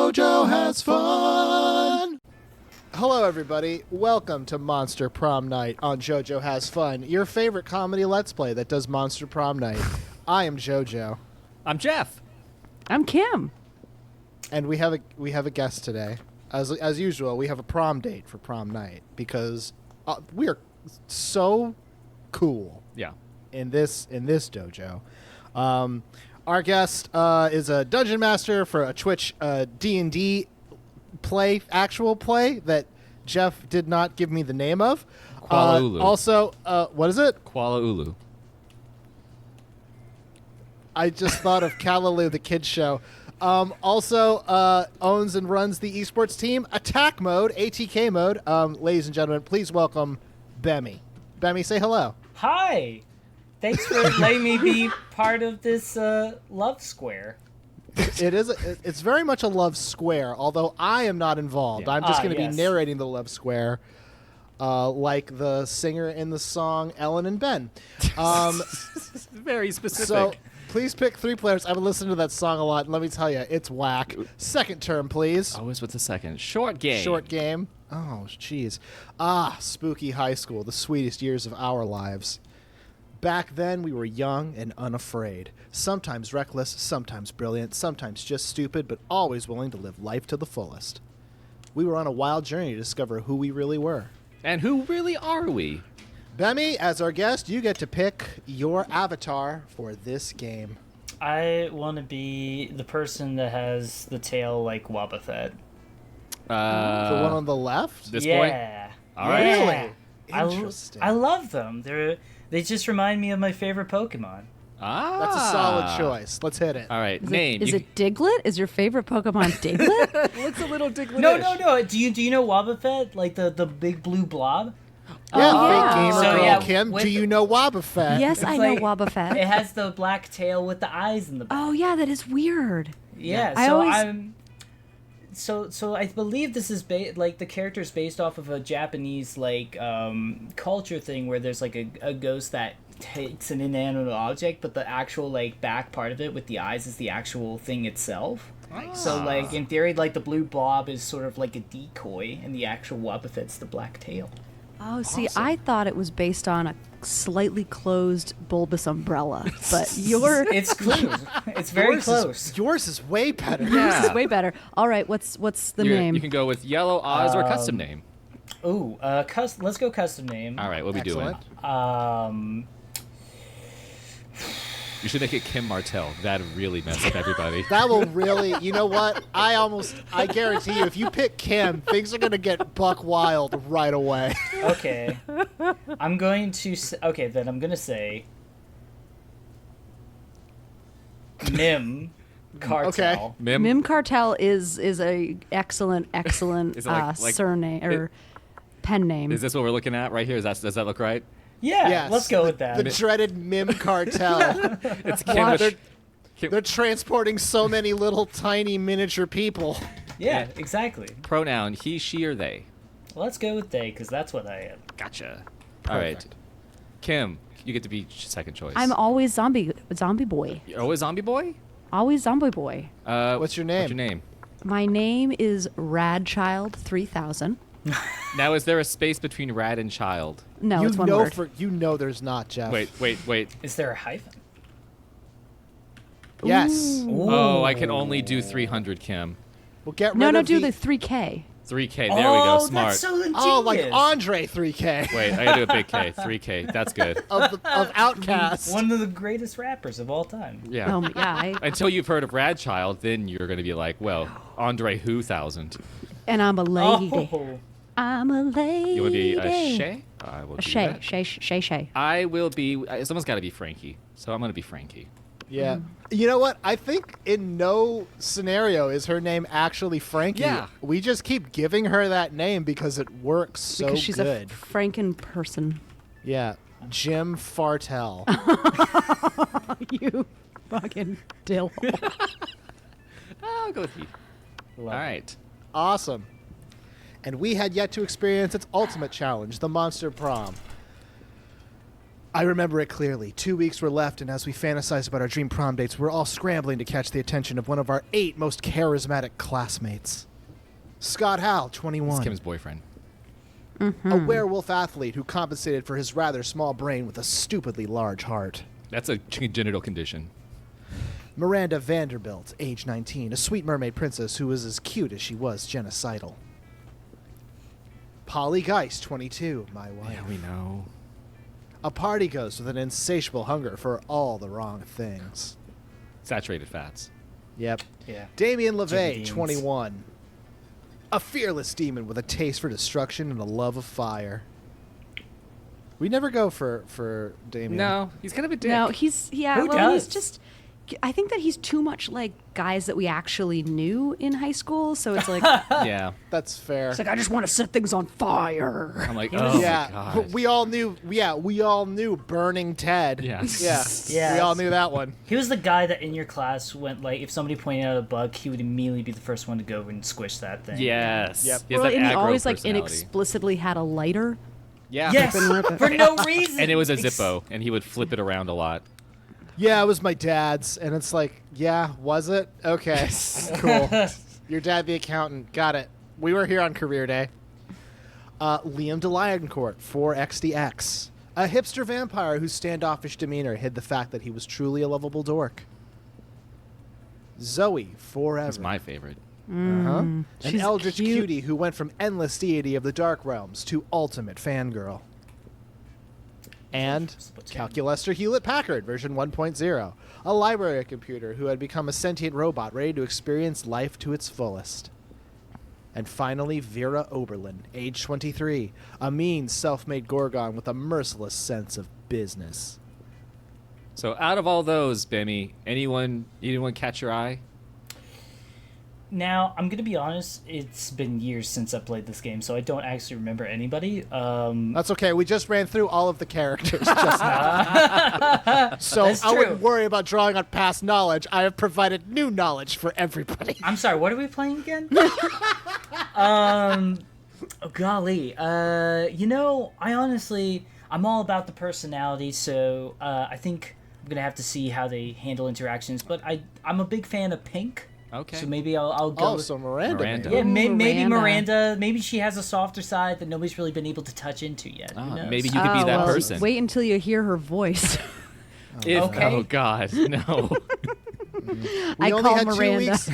JoJo has fun. Hello, everybody. Welcome to Monster Prom Night on JoJo Has Fun, your favorite comedy Let's Play that does Monster Prom Night. I am JoJo. I'm Jeff. I'm Kim. And we have a guest today. As usual, we have a prom date for prom night because we are so cool. Yeah. In this dojo. Our guest is a dungeon master for a Twitch D&D actual play that Jeff did not give me the name of. Kuala Ulu. Also, what is it? Kuala Ulu. I just thought of Callaloo, the kids show. Also owns and runs the eSports team, ATKMode, ATKMode. Ladies and gentlemen, please welcome Bemmie. Bemmie, say hello. Hi. Thanks for letting me be part of this love square. It's very much a love square, although I am not involved. Yeah. I'm just going to Yes. be narrating the love square, like the singer in the song Ellen and Ben. Very specific. So please pick 3 players. I've been listening to that song a lot, and let me tell you, it's whack. Second term, please. Always with the second. Short game. Short game. Oh, jeez. Spooky high school, the sweetest years of our lives. Back then, we were young and unafraid. Sometimes reckless, sometimes brilliant, sometimes just stupid, but always willing to live life to the fullest. We were on a wild journey to discover who we really were. And who really are we? Bemmie, as our guest, you get to pick your avatar for this game. I want to be the person that has the tail like Wobbuffet. The one on the left? This boy? Yeah. All right. Yeah. Interesting. I love them. They just remind me of my favorite Pokemon. Ah. That's a solid choice. Let's hit it. All right. Is Name. It, is it Diglett? Is your favorite Pokemon Diglett? Looks a little Diglett-ish. No. Do you know Wobbuffet? Like the big blue blob? Yeah, Oh, fake yeah. gamer So, girl yeah, Kim. with Do you know Wobbuffet? Yes, I know like- Wobbuffet. It has the black tail with the eyes in the back. Oh, yeah, that is weird. Yeah, I so always- I'm so I believe this is like the character's based off of a Japanese like culture thing where there's like a ghost that takes an inanimate object, but the actual like back part of it with the eyes is the actual thing itself. So like in theory, like the blue blob is sort of like a decoy, and the actual Wobbuffet's the black tail. Oh, see, I thought it was based on a slightly closed bulbous umbrella, but It's close. It's very Yours close. Yours is way better. yours is way better. All right, what's the name? You can go with yellow Oz or custom name. Ooh, let's go custom name. All right. What are we doing? Excellent. You should make it Kim Martell. That'd really mess up everybody. That will really, you know what? I guarantee you, if you pick Kim, things are going to get buck wild right away. Okay. I'm going to say Mim Cartel. Okay. Mim Cartel is a excellent Is it like- surname or pen name. Is this what we're looking at right here? Does that look right? Yeah, Yes, let's go with that. The dreaded Mim Cartel. It's Kim. They're transporting so many little tiny miniature people. Yeah, exactly. Pronoun he, she, or they. Let's go with they, because that's what I am. Gotcha. All right. Perfect. Kim, you get to be second choice. I'm always zombie boy. You're always zombie boy? Always zombie boy. What's your name? What's your name? My name is Radchild 3000. Now, is there a space between rad and child? No, you it's one know word. you know there's not, Jeff. Wait. Is there a hyphen? Yes. Ooh. Oh, I can only do 300, Kim. Well, get rid No, of do the the 3K. 3K. There we go. Smart. That's so ingenious. Oh, like Andre 3K Wait, I gotta do a big K. 3K. That's good. of Outcast. One of the greatest rappers of all time. Yeah. Yeah, Until you've heard of Rad Child, then you're gonna be like, well, Andre who thousand. and I'm a lady. Oh. I'm a lady. You wanna be a Shay? I will A be Shay, that. Shay. I will be. Someone's got to be Frankie, so I'm gonna be Frankie. Yeah. You know what? I think in no scenario is her name actually Frankie. Yeah. We just keep giving her that name because it works so Because she's good. a Franken person. Yeah. Jim Fartell. You fucking dill. I'll go with he. Love All it. right. Awesome. And we had yet to experience its ultimate challenge, the Monster Prom. I remember it clearly. 2 weeks were left, and as we fantasized about our dream prom dates, we're all scrambling to catch the attention of one of our 8 most charismatic classmates. Scott Howell, 21. It's Kim's boyfriend. A werewolf athlete who compensated for his rather small brain with a stupidly large heart. That's a congenital condition. Miranda Vanderbilt, age 19, a sweet mermaid princess who was as cute as she was genocidal. Polly Geist, 22, my wife. Yeah, we know. A party ghost with an insatiable hunger for all the wrong things. Saturated fats. Yep. Yeah. Damien Jimmy LeVay, Deans. 21. A fearless demon with a taste for destruction and a love of fire. We never go for Damien. No, he's kind of a dick. No, he's Who well, he's does? just. I think that he's too much like guys that we actually knew in high school. So it's like, Yeah. That's fair. it's like I just want to set things on fire. I'm like, was- oh yeah, my God. we all knew Burning Ted. Yeah. Yeah. Yeah. We all knew that one. He was the guy that in your class went like, if somebody pointed out a bug, he would immediately be the first one to go and squish that thing. Yes. Yep. He has Well, that and he aggro always like personality. inexplicably had a lighter. Yeah. Yes, for no reason. And it was a Zippo, and he would flip it around a lot. Yeah, it was my dad's, and it's like, yeah, was it? Okay, cool. Your dad, the accountant, got it. We were here on career day. Liam DeLioncourt, 4XDX, a hipster vampire whose standoffish demeanor hid the fact that he was truly a lovable dork. Zoe, forever. That's my favorite. An She's eldritch cute. cutie who went from endless deity of the dark realms to ultimate fangirl. And Calculester Hewlett-Packard version 1.0, a library computer who had become a sentient robot ready to experience life to its fullest. And finally, Vera Oberlin, age 23, a mean, self-made Gorgon with a merciless sense of business. So out of all those, Bemmie, anyone catch your eye? Now, I'm going to be honest, it's been years since I played this game, so I don't actually remember anybody. That's okay. We just ran through all of the characters just now. So That's I wouldn't true. worry about drawing on past knowledge. I have provided new knowledge for everybody. I'm sorry, what are we playing again? Oh, golly. I'm all about the personality, so I think I'm going to have to see how they handle interactions, but I'm a big fan of Pink. Okay. So maybe I'll go. Oh, so Miranda. Miranda. Yeah, Ooh, maybe Miranda. Miranda. Maybe she has a softer side that nobody's really been able to touch into yet. Who Ah, knows? maybe you could be that well, person. Wait until you hear her voice. If, Okay. Oh God, no. I only call had 2 Miranda. weeks.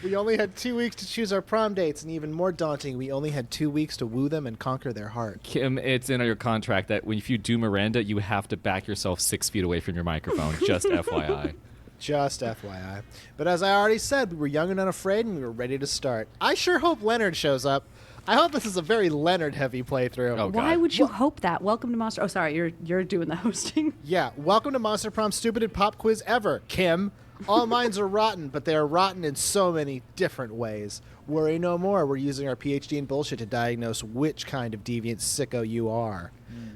We only had 2 weeks to choose our prom dates, and even more daunting, we only had 2 weeks to woo them and conquer their heart. Kim, it's in your contract that if you do Miranda, you have to back yourself 6 feet away from your microphone. Just FYI. Just FYI. But as I already said, we were young and unafraid, and we were ready to start. I sure hope Leonard shows up. I hope this is a very Leonard-heavy playthrough. Oh, Why God. would you hope that? Welcome to Monster. Oh, sorry, you're doing the hosting. Yeah, welcome to Monster Prom Stupidest Pop Quiz Ever, Kim. All minds are rotten, but they are rotten in so many different ways. Worry no more. We're using our PhD in bullshit to diagnose which kind of deviant sicko you are.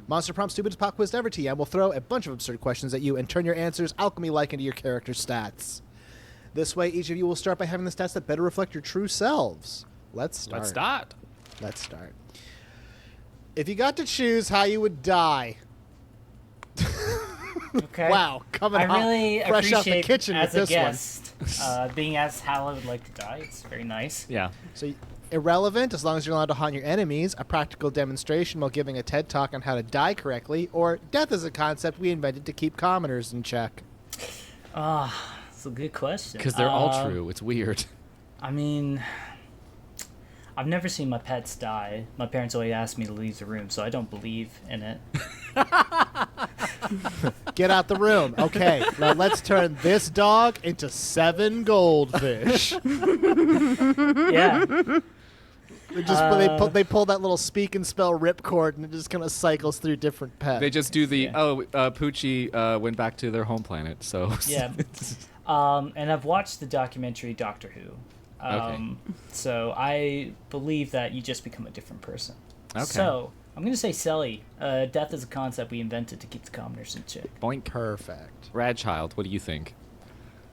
Monster Prom Stupidest Pop Quiz Ever TM will throw a bunch of absurd questions at you and turn your answers alchemy-like into your character stats. This way, each of you will start by having the stats that better reflect your true selves. Let's start. Let's start. If you got to choose how you would die. Okay. Wow, coming I hot, really fresh out the appreciate kitchen as with a this guest being asked how I would like to die. It's very nice. Yeah. one. So, irrelevant as long as you're allowed to haunt your enemies, a practical demonstration while giving a TED talk on how to die correctly, or death is a concept we invented to keep commoners in check. It's a good question. Because they're all true. It's weird. I mean, I've never seen my pets die. My parents always ask me to leave the room, so I don't believe in it. Get out the room. Okay, now let's turn this dog into 7 goldfish. Yeah. They pull that little speak and spell ripcord, and it just kind of cycles through different pets. They just do the, Yeah. Poochie went back to their home planet, so. Yeah. And I've watched the documentary Doctor Who. Okay. So I believe that you just become a different person. Okay. So I'm going to say Selly. Death is a concept we invented to keep the commoners in check. Boink. Perfect. Radchild, what do you think?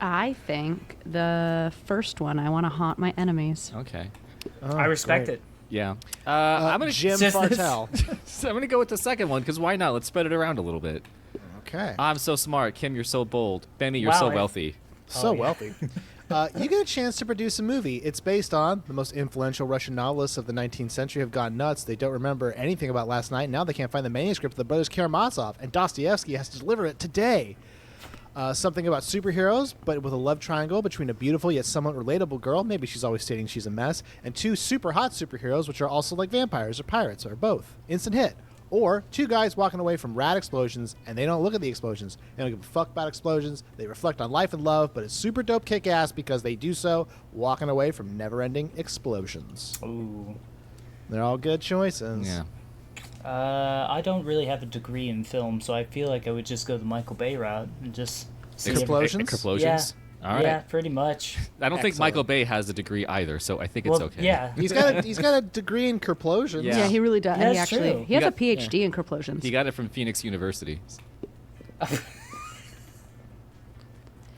I think the first one. I want to haunt my enemies. Okay. Oh, I respect great. it. Yeah. I'm gonna Jim Just this- Fartel. So I'm gonna go with the second one because why not? Let's spread it around a little bit. Okay. I'm so smart. Kim, you're so bold. Bemmie, you're Wow, so I- wealthy. So yeah. wealthy. You get a chance to produce a movie. It's based on the most influential Russian novelists of the 19th century have gone nuts. They don't remember anything about last night. Now they can't find the manuscript of the brothers Karamazov, and Dostoevsky has to deliver it today. Something about superheroes, but with a love triangle between a beautiful yet somewhat relatable girl, maybe she's always stating she's a mess, and two super hot superheroes, which are also like vampires or pirates, or both. Instant hit. Or two guys walking away from rad explosions, and they don't look at the explosions. They don't give a fuck about explosions. They reflect on life and love, but it's super dope kick-ass because they do so walking away from never-ending explosions. Ooh. They're all good choices. Yeah. I don't really have a degree in film, so I feel like I would just go the Michael Bay route and just see Explosions? Explosions? All right. Yeah, pretty much. I don't think Excellent. Michael Bay has a degree either, so I think it's Well, okay. yeah. He's got a degree in kerplosions. Yeah. Yeah, he really does. Yeah, he that's actually true. he has You a got- PhD in kerplosions. He got it from Phoenix University.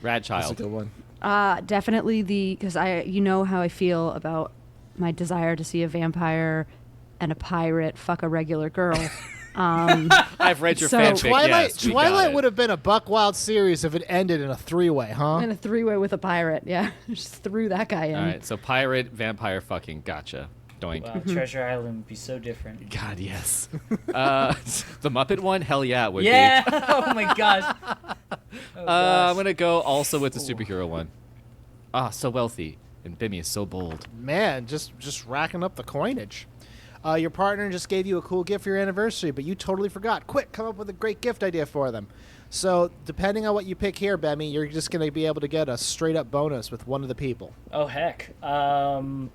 Rad That's a child. good one. Definitely because you know how I feel about my desire to see a vampire and a pirate fuck a regular girl. I've read your So- fanfic. Yes, we got Twilight it. would have been a buckwild series if it ended in a three-way, huh? And a three-way with a pirate. Yeah, just threw that guy in. All right, so pirate, vampire, fucking, gotcha. Doink. Wow, Treasure Island would be so different. God, yes. The Muppet one, hell yeah, it would Yeah! be. Oh my gosh. Oh, gosh. I'm gonna go also with the superhero one. Ah, so wealthy, and Bemmie is so bold. Man, just racking up the coinage. Your partner just gave you a cool gift for your anniversary, but you totally forgot. Quick, come up with a great gift idea for them. So, depending on what you pick here, Bemmie, you're just going to be able to get a straight-up bonus with one of the people. Oh, heck. And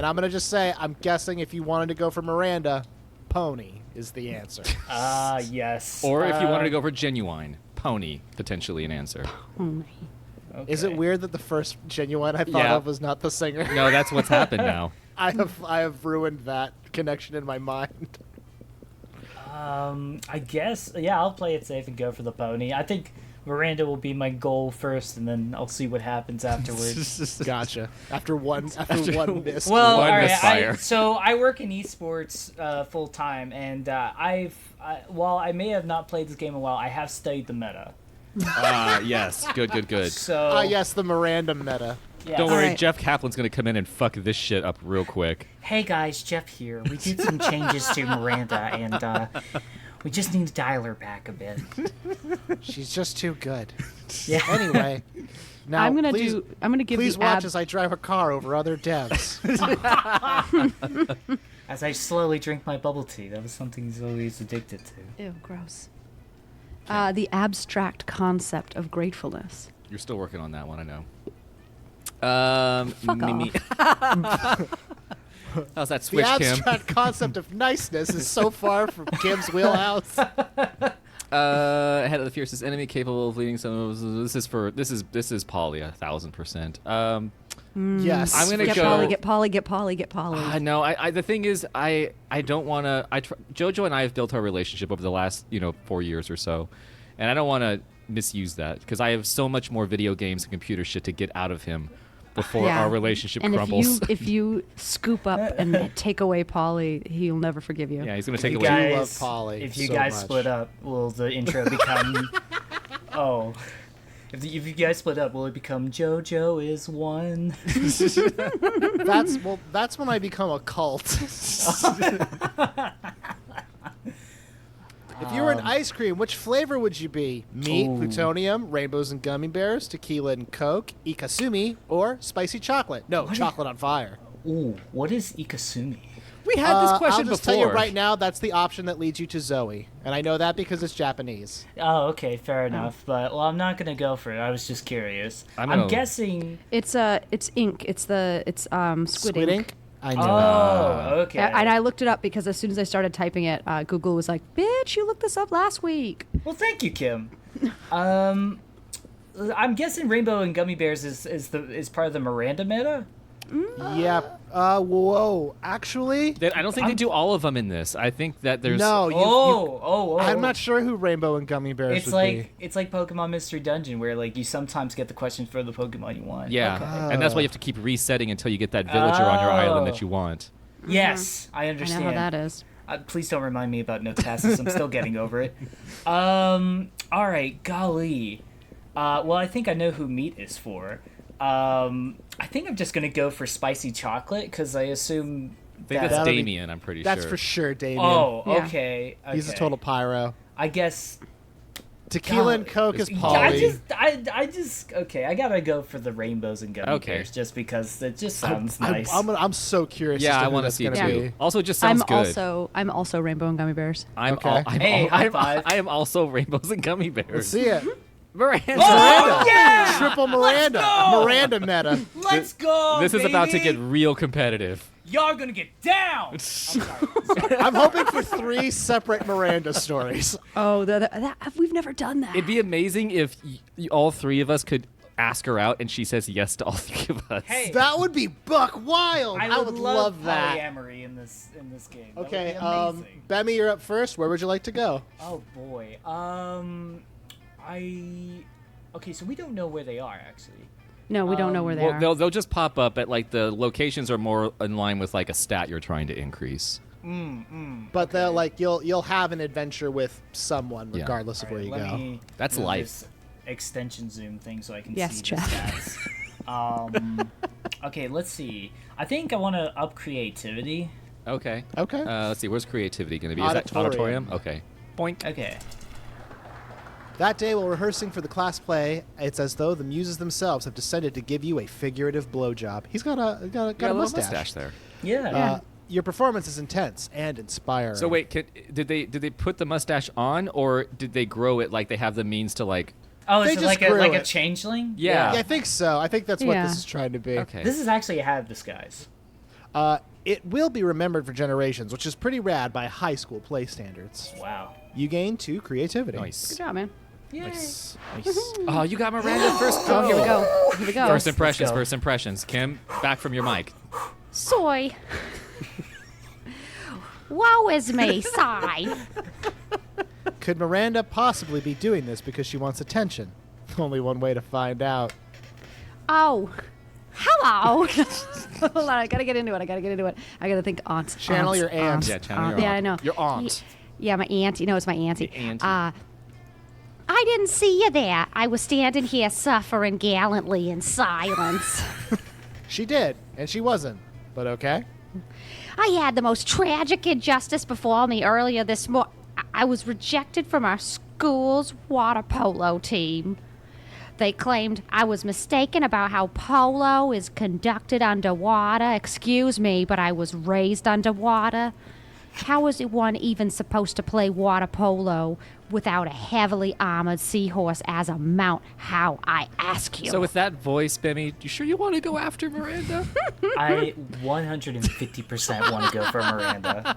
I'm going to just say, I'm guessing if you wanted to go for Miranda, pony is the answer. Yes. Or if you wanted to go for genuine, pony, potentially an answer. Only. Is it Okay. weird that the first genuine I thought Yeah. of was not the singer? No, that's what's happened now. I have ruined that connection in my mind. I guess, yeah, I'll play it safe and go for the pony. I think Miranda will be my goal first, and then I'll see what happens afterwards. Gotcha. After one miss. Well, One all right. misfire. So I work in eSports full time, and while I may have not played this game in a while, I have studied the meta. Yes, good. So Yes, the Miranda meta. yeah. Don't worry, Alright. Jeff Kaplan's gonna come in and fuck this shit up real quick. Hey guys, Jeff here. We did some changes to Miranda, and we just need to dial her back a bit. She's just too good. Yeah. Anyway, now I'm gonna please, give please the watch as I drive a car over other devs. As I slowly drink my bubble tea, that was something he's always addicted to. Ew, gross. The abstract concept of gratefulness. You're still working on that one, I know. Fuck Mimi. How's that The switch, Kim? abstract concept of niceness is so far from Kim's wheelhouse. Head of the fiercest enemy, capable of leading some. This is Polly 1,000%. Yes. I'm gonna Get go- Polly, get Polly, get Polly, get Polly. No, I the thing is, I don't want to. JoJo and I have built our relationship over the last 4 years or so, and I don't want to misuse that because I have so much more video games and computer shit to get out of him before Yeah. our relationship and crumbles. if you scoop up and take away Polly, he'll never forgive you. Yeah, he's gonna take You away. guys- guys, love Polly if you so guys much. split up, will the intro become? Oh, if you guys split up, will it become JoJo is one? That's when I become a cult. If you were an ice cream, which flavor would you be? Meat, Ooh. plutonium, rainbows and gummy bears, tequila and Coke, ikasumi, or spicy chocolate? No, chocolate on fire. Ooh, what is Ikasumi? We had this question I'll just before. tell you right now, that's the option that leads you to Zoe. And I know that because it's Japanese. Oh, okay, fair enough. But I'm not gonna go for it. I was just curious. I'm I'm gonna- guessing. It's ink. It's Squid Ink. I know. Oh, okay. And I looked it up because as soon as I started typing it, Google was like, "Bitch, you looked this up last week." Well, thank you, Kim. I'm guessing Rainbow and Gummy Bears is part of the Miranda meta. Yep. Whoa. Actually, I don't think they do all of them in this. I think that there's no. I'm not sure who Rainbow and Gummy Bears It's would like be. it's like Pokemon Mystery Dungeon, where like you sometimes get the questions for the Pokemon you want. Yeah, Okay. and that's why you have to keep resetting until you get that villager on your island that you want. Yes, I I understand. know how that is. Please don't remind me about Notasis. I'm still getting over it. All right, golly. Well, I think I know who meat is for. I think I'm just gonna go for spicy chocolate because I assume I think that's That'll be- Damien, I'm pretty That's sure. for sure, Damien. Oh, Yeah. okay. He's a okay. total pyro. I guess. Tequila and God, Coke is it's- Polly. I just. Okay, I gotta go for the rainbows and gummy Okay. bears just because it just sounds nice. I'm so curious. Yeah, as to I who want to that's see it gonna too. be. Also, it just sounds good. I'm also rainbow and gummy bears. I'm Okay. all, I'm Hey, all, high I'm, five. I am also rainbows and gummy bears. Let's see it. Miranda. Oh, yeah! Triple Miranda. go! Miranda meta. Let's go! This is about to baby! get real competitive. Y'all gonna get down! I'm sorry. I'm hoping for 3 separate Miranda stories. Oh, we've never done that. It'd be amazing if all 3 of us could ask her out and she says yes to all 3 of us. Hey, That would be buck wild. I would love that. polyamory in this game. That Okay, would be amazing. Bemmie, you're up first. Where would you like to go? Oh boy. Okay, so we don't know where they are actually. No, we don't know where they Well, are. they'll just pop up at like the locations are more in line with like a stat you're trying to increase. But they'll you'll have an adventure with someone Yeah. regardless of All where right, you let go. me That's move life. this extension zoom thing so I can Yes, see Jeff. the stats. Okay, let's see. I think I want to up creativity. Okay. Okay. Let's see. Where's creativity going to be? Is that Auditorium. Okay. Boink. Okay. That day, while rehearsing for the class play, it's as though the muses themselves have descended to give you a figurative blowjob. He's got a Got a little mustache. mustache there. Yeah. Your performance is intense and inspiring. So wait, did they put the mustache on or did they grow it like they have the means to like? Oh, They is it just like a grew it. changeling? Yeah. Yeah, I think so. I think that's what Yeah. this is trying to be. Okay. This is actually a hat of disguise. It will be remembered for generations, which is pretty rad by high school play standards. Wow. You gain 2 creativity. Nice. Good job, man. Yay. Nice. Oh, you got Miranda first. Oh, here we go. Here we go. First impressions. go. First impressions. Kim, back from your mic. Soy. Woe is me, sigh. Could Miranda possibly be doing this because she wants attention? Only one way to find out. Oh, hello. Hold on, I gotta get into it. I gotta think aunt. Channel your aunt. Yeah, channel your Yeah, aunt. I know. Your aunt. Yeah, my auntie. No, it's my auntie. The auntie. I didn't see you there. I was standing here suffering gallantly in silence. She did, and she wasn't. But okay. I had the most tragic injustice befall me earlier this morning. I was rejected from our school's water polo team. They claimed I was mistaken about how polo is conducted underwater. Excuse me, but I was raised underwater. How is one even supposed to play water polo without a heavily armored seahorse as a mount? How, I ask you? So with that voice, Bemmie, you sure you want to go after Miranda? I 150% want to go for Miranda.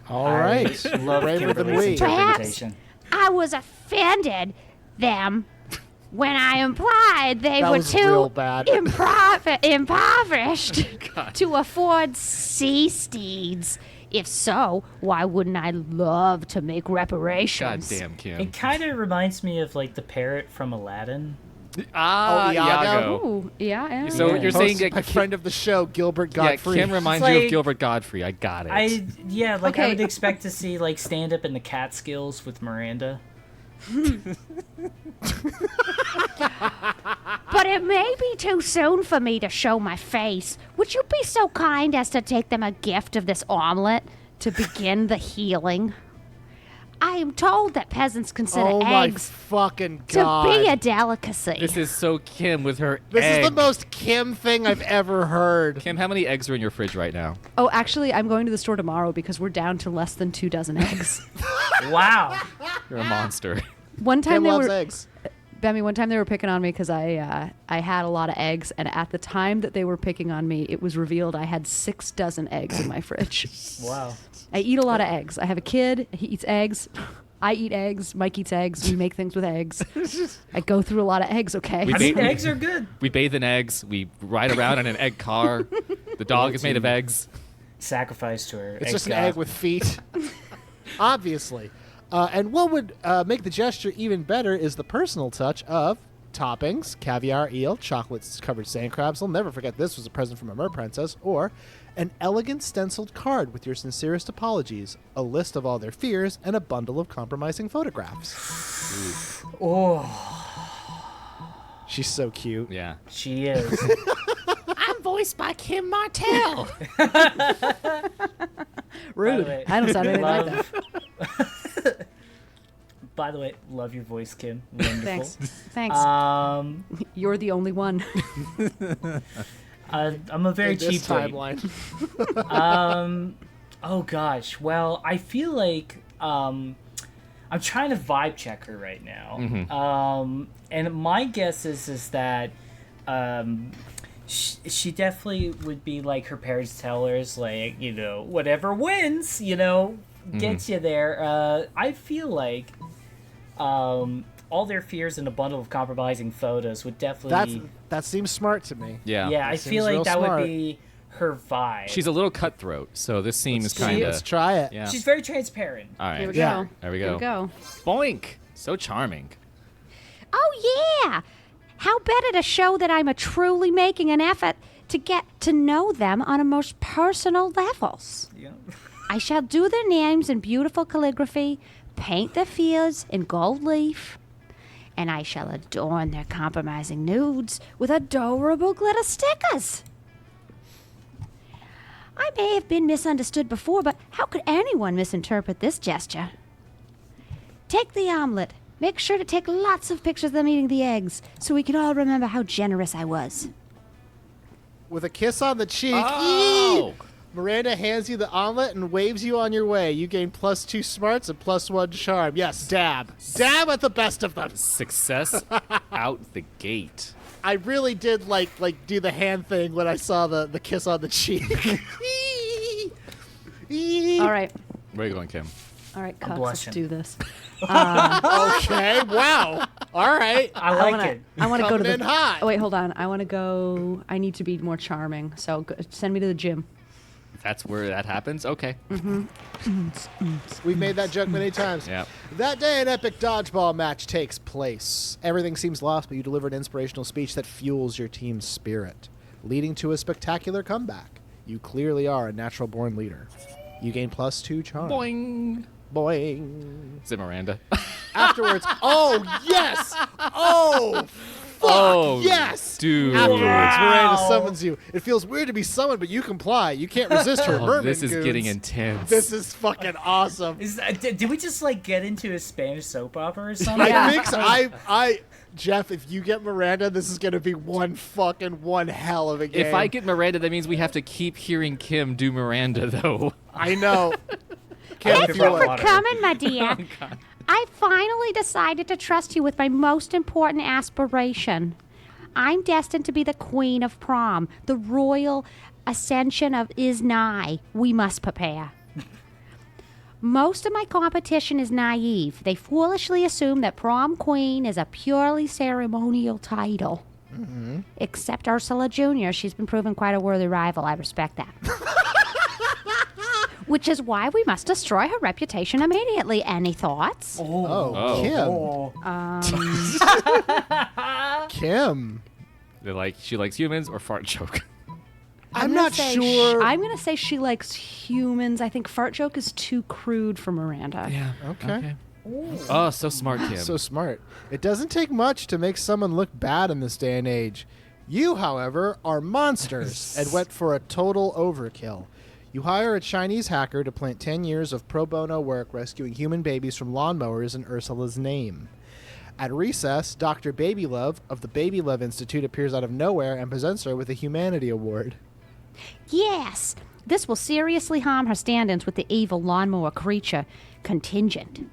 All right. I love Braver than Kimberly's we. interpretation. I was offended them when I implied they That were was real too bad. impoverished to afford sea steeds. If so, why wouldn't I love to make God reparations? damn, Kim. It kind of reminds me of like the parrot from Aladdin. Ah, Oh, Iago? Ooh, yeah. So Yeah. you're saying Hosted by that friend of the show, Gilbert yeah, Godfrey. Kim reminds It's you like- of Gilbert Godfrey. I got it. I Okay. would expect to see like stand up in the Catskills with Miranda. But it may be too soon for me to show my face. Would you be so kind as to take them a gift of this omelet to begin the healing? I am told that peasants consider Oh my eggs fucking to god. be a delicacy. This is so Kim with her This egg. is the most Kim thing I've ever heard. Kim, how many eggs are in your fridge right now? Oh, actually, I'm going to the store tomorrow because we're down to less than 2 dozen eggs. Wow. You're a monster. One time Kim they loves were eggs. Bemmie, one time they were picking on me because I had a lot of eggs, and at the time that they were picking on me, it was revealed I had 6 dozen eggs in my fridge. Wow. I eat a lot of eggs. I have a kid. He eats eggs. I eat eggs. Mike eats eggs. We make things with eggs. I go through a lot of eggs. Okay. We I mean, ba- eggs are good. We bathe in eggs. We ride around in an egg car. The dog is made of eggs. Sacrifice to her. It's just an egg with feet. Obviously. And what would make the gesture even better is the personal touch of Toppings, caviar, eel, chocolate-covered sand crabs. I'll never forget this was a present from a mer princess. Or an elegant stenciled card with your sincerest apologies, a list of all their fears, and a bundle of compromising photographs. Oh, She's so cute. Yeah. she is. I'm voiced by Kim Martell. Rude. way, I don't sound anything like that. By the way, love your voice, Kim. Wonderful. Thanks. Thanks. You're the only one. I'm a very In this cheap rate. timeline. Oh gosh. Well, I feel like I'm trying to vibe check her right now. And my guess is that she definitely would be like her parents tell her, like, you know, whatever wins, you know, gets you there. I feel like all their fears in a bundle of compromising photos would definitely. That seems smart to me. Yeah. Yeah, I seems feel real like that smart. would be her vibe. She's a little cutthroat, so this seems kind Let's of. try it. Yeah. She's very transparent. All right. Here we Yeah. go. There we Here go. we go. Boink. So charming. Oh, yeah. How better to show that I'm truly making an effort to get to know them on a most personal levels. Yeah. I shall do their names in beautiful calligraphy, paint their fears in gold leaf, and I shall adorn their compromising nudes with adorable glitter stickers. I may have been misunderstood before, but how could anyone misinterpret this gesture? Take the omelet. Make sure to take lots of pictures of them eating the eggs so we can all remember how generous I was. With a kiss on the cheek. Oh! Eee! Miranda hands you the omelet and waves you on your way. You gain +2 smarts and +1 charm. Yes, dab. Dab at the best of them. Success out the gate. I really did like do the hand thing when I saw the kiss on the cheek. Eee! All right. Where are you going, Kim? All right, I'm Cucks, let's blushing. do this. Okay. Wow. All right. I like wanna, it. I want to go to Coming in the. hot. Oh wait, hold on. I want to go. I need to be more charming. So send me to the gym. That's where that happens? Okay. We've made that joke many times. Yeah. That day, an epic dodgeball match takes place. Everything seems lost, but you deliver an inspirational speech that fuels your team's spirit, leading to a spectacular comeback. You clearly are a natural-born leader. You gain +2 charm. Boing. Boing. Is it Miranda? Afterwards, oh, yes! Oh, fuck, Oh, yes! dude. Afterwards, Wow. Miranda summons you. It feels weird to be summoned, but you comply. You can't resist her Oh, mermaid this is goons. getting intense. This is fucking awesome. Did we just like get into a Spanish soap opera or something? I think so. Jeff, if you get Miranda, this is gonna be one hell of a game. If I get Miranda, that means we have to keep hearing Kim do Miranda, though. I know. Kim, Thank if you you for want. water. Coming, my dear. I finally decided to trust you with my most important aspiration. I'm destined to be the queen of prom. The royal ascension is nigh. We must prepare. Most of my competition is naive. They foolishly assume that prom queen is a purely ceremonial title. Except Ursula Jr. She's been proven quite a worthy rival. I respect that. Which is why we must destroy her reputation immediately. Any thoughts? Oh, Oh. Kim. They're like, she likes humans or fart joke. I'm gonna not say sure. I'm gonna say she likes humans. I think fart joke is too crude for Miranda. Yeah. Okay. Oh, so smart, Kim. So smart. It doesn't take much to make someone look bad in this day and age. You, however, are monsters and went for a total overkill. You hire a Chinese hacker to plant 10 years of pro bono work rescuing human babies from lawnmowers in Ursula's name. At recess, Dr. Babylove of the Babylove Institute appears out of nowhere and presents her with a Humanity Award. Yes. This will seriously harm her stand-ins with the evil lawnmower creature contingent.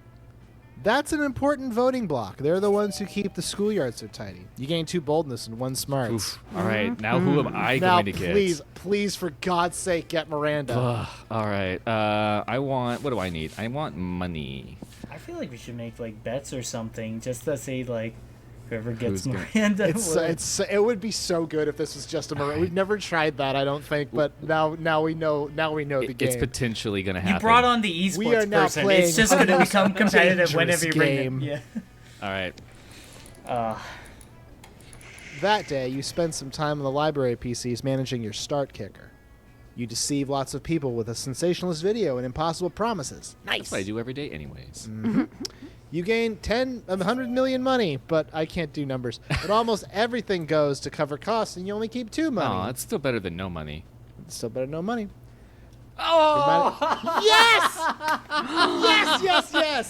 That's an important voting block. They're the ones who keep the schoolyard so tidy. You gain 2 boldness and 1 smarts. Oof. All right. Now who am I Now, going to get? please, for God's sake, get Miranda. Ugh. All right. I want. What do I need? I want money. I feel like we should make like bets or something just to say like whoever Who's gets gonna- Miranda. It would be so good if this was just a Miranda. We've never tried that, I don't think, but now we know the game. It's potentially going to happen. You brought on the esports We are now person. playing It's just going to become competitive dangerous whenever you bring game. it. Yeah. All right. That day, you spend some time on the library PCs managing your start kicker. You deceive lots of people with a sensationalist video and impossible promises. That's what I do every day anyways. You gain 100 million money, but I can't do numbers. But almost everything goes to cover costs, and you only keep 2 money. Oh, it's still better than no money. It's still better than no money. Oh! Yes!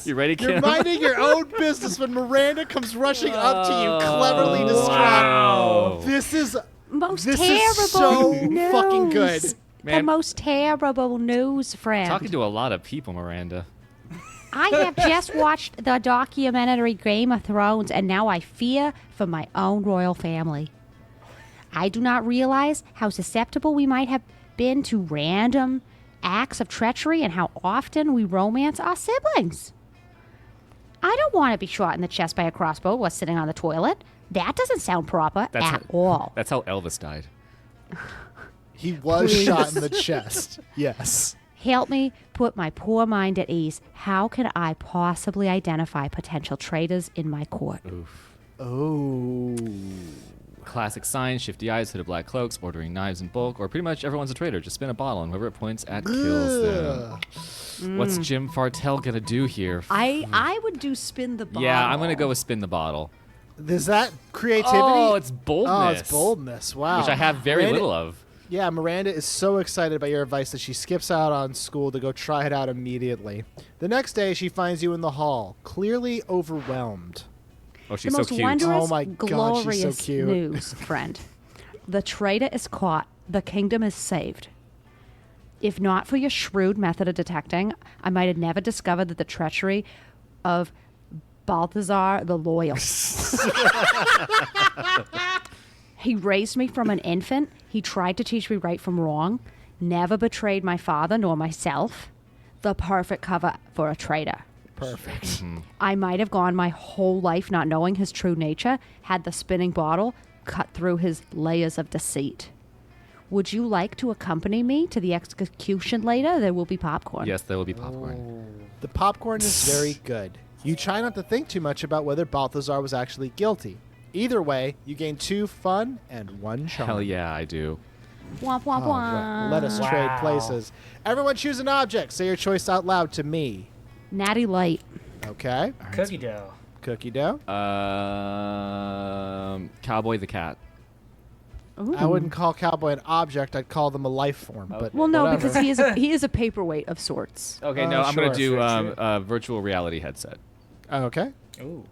You ready, Kim? You're minding your own business when Miranda comes rushing up to you, cleverly distraught. Wow. This is Most This terrible is so news. fucking good. The Man. most terrible news, friend. Talking to a lot of people, Miranda. I have just watched the documentary Game of Thrones, and now I fear for my own royal family. I do not realize how susceptible we might have been to random acts of treachery and how often we romance our siblings. I don't want to be shot in the chest by a crossbow while sitting on the toilet. That doesn't sound proper at all. That's how Elvis died. He was shot in the chest. Yes. Help me put my poor mind at ease. How can I possibly identify potential traitors in my court? Oof. Oh. Classic signs, shifty eyes, hooded black cloaks, ordering knives in bulk, or pretty much everyone's a traitor. Just spin a bottle and whoever it points at kills them. What's Jim Fartell gonna do here? I would do spin the bottle. Yeah, I'm gonna go with spin the bottle. Is that creativity? Oh, it's boldness. Oh, it's boldness. Wow. Which I have very Miranda- little of. Yeah, Miranda is so excited by your advice that she skips out on school to go try it out immediately. The next day, she finds you in the hall, clearly overwhelmed. Oh, she's The so most cute. wondrous, Oh my God, glorious she's so cute. news, friend. The traitor is caught. The kingdom is saved. If not for your shrewd method of detecting, I might have never discovered that the treachery of Balthazar the Loyal. He raised me from an infant. He tried to teach me right from wrong. Never betrayed my father nor myself. The perfect cover for a traitor. Perfect. I might have gone my whole life not knowing his true nature, had the spinning bottle cut through his layers of deceit. Would you like to accompany me to the execution later? There will be popcorn. Yes, there will be popcorn. The popcorn is very good. You try not to think too much about whether Balthazar was actually guilty. Either way, you gain 2 fun and 1 charm. Hell yeah, I do. Womp, womp, Oh, womp. let us trade Wow. places. Everyone choose an object. Say your choice out loud to me. Natty Light. Okay. Cookie dough. Cookie dough. Cowboy the cat. Ooh. I wouldn't call Cowboy an object. I'd call them a life form. But Well, no, whatever. because he is a paperweight of sorts. Okay, no, I'm gonna sure. do Sure. a virtual reality headset. Okay. Ooh.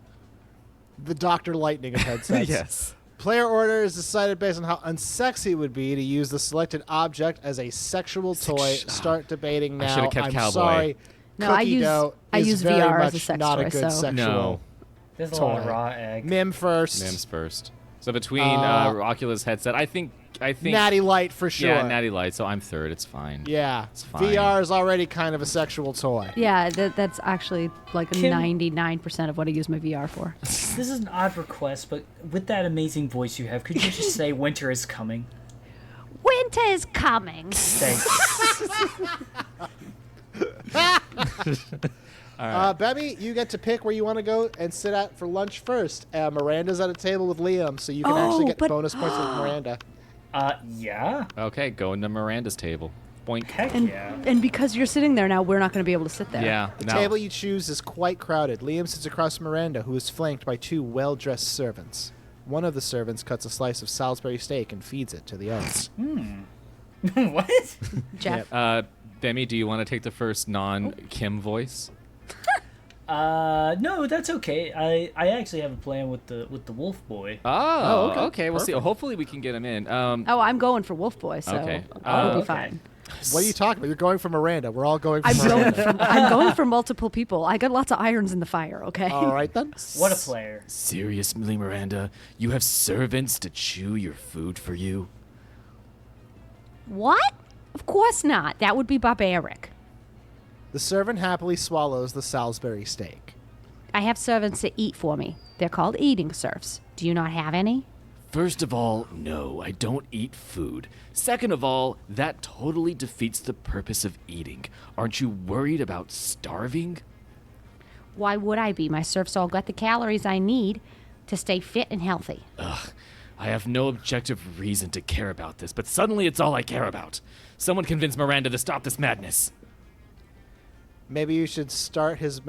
The Dr. Lightning of headsets. Yes. Player order is decided based on how unsexy it would be to use the selected object as a sexual toy. Start debating I now. should've kept I'm Cowboy. sorry. No, Cookie dough I is use very VR as much a sex not toy, a good so- sexual No. There's a lot of toy. raw egg. Mim first. Mims first. So between Oculus headset, I think Natty Light for sure. Yeah, Natty Light. So I'm third. It's fine. Yeah. It's fine. VR is already kind of a sexual toy. Yeah, that's actually like Kim- 99% of what I use my VR for. This is an odd request, but with that amazing voice you have, could you just say winter is coming? Winter is coming. Thanks. Bemmie, you get to pick where you want to go and sit at for lunch first. Miranda's at a table with Liam, so you can actually Oh, get but- bonus points with Miranda. Yeah? Okay, going to Miranda's table. Boink. Heck And, yeah. and because you're sitting there now, we're not going to be able to sit there. Yeah. The no. table you choose is quite crowded. Liam sits across from Miranda, who is flanked by 2 well-dressed servants. One of the servants cuts a slice of Salisbury steak and feeds it to the others. What? Jeff. Bemmie, do you want to take the first non-Kim voice? No, that's okay. I actually have a plan with the wolf boy. Oh, okay. okay. We'll see. Hopefully we can get him in. Oh, I'm going for Wolf Boy, so Okay. I'll be Okay. fine. What are you talking about? You're going for Miranda. We're all going for I'm Miranda. going for multiple people. I got lots of irons in the fire, okay? All right, then. What a player. Seriously, Miranda, you have servants to chew your food for you? What? Of course not. That would be barbaric. The servant happily swallows the Salisbury steak. I have servants that eat for me. They're called eating serfs. Do you not have any? First of all, no, I don't eat food. Second of all, that totally defeats the purpose of eating. Aren't you worried about starving? Why would I be? My serfs all got the calories I need to stay fit and healthy. I have no objective reason to care about this, but suddenly it's all I care about. Someone convince Miranda to stop this madness. Maybe you should start this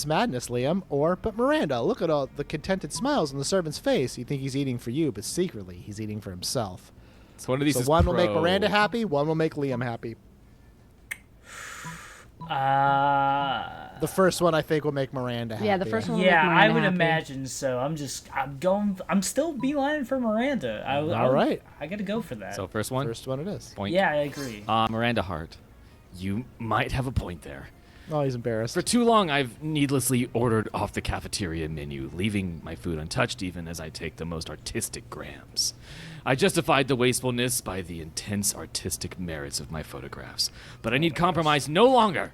madness, Liam. But Miranda, look at all the contented smiles on the servant's face. You think he's eating for you, but secretly he's eating for himself. So one of these So is one will make pro. Miranda happy, one will make Liam happy. The first one I think will make Miranda happy. Yeah, the first one will Yeah, make I Miranda would happy. imagine so. I'm still beelining for Miranda. All right. I gotta go for that. So first one? First one it is. Point. yeah, I agree. Miranda Hart, you might have a point there. Oh, he's embarrassed. For too long, I've needlessly ordered off the cafeteria menu, leaving my food untouched even as I take the most artistic grams. I justified the wastefulness by the intense artistic merits of my photographs, but I need compromise no longer.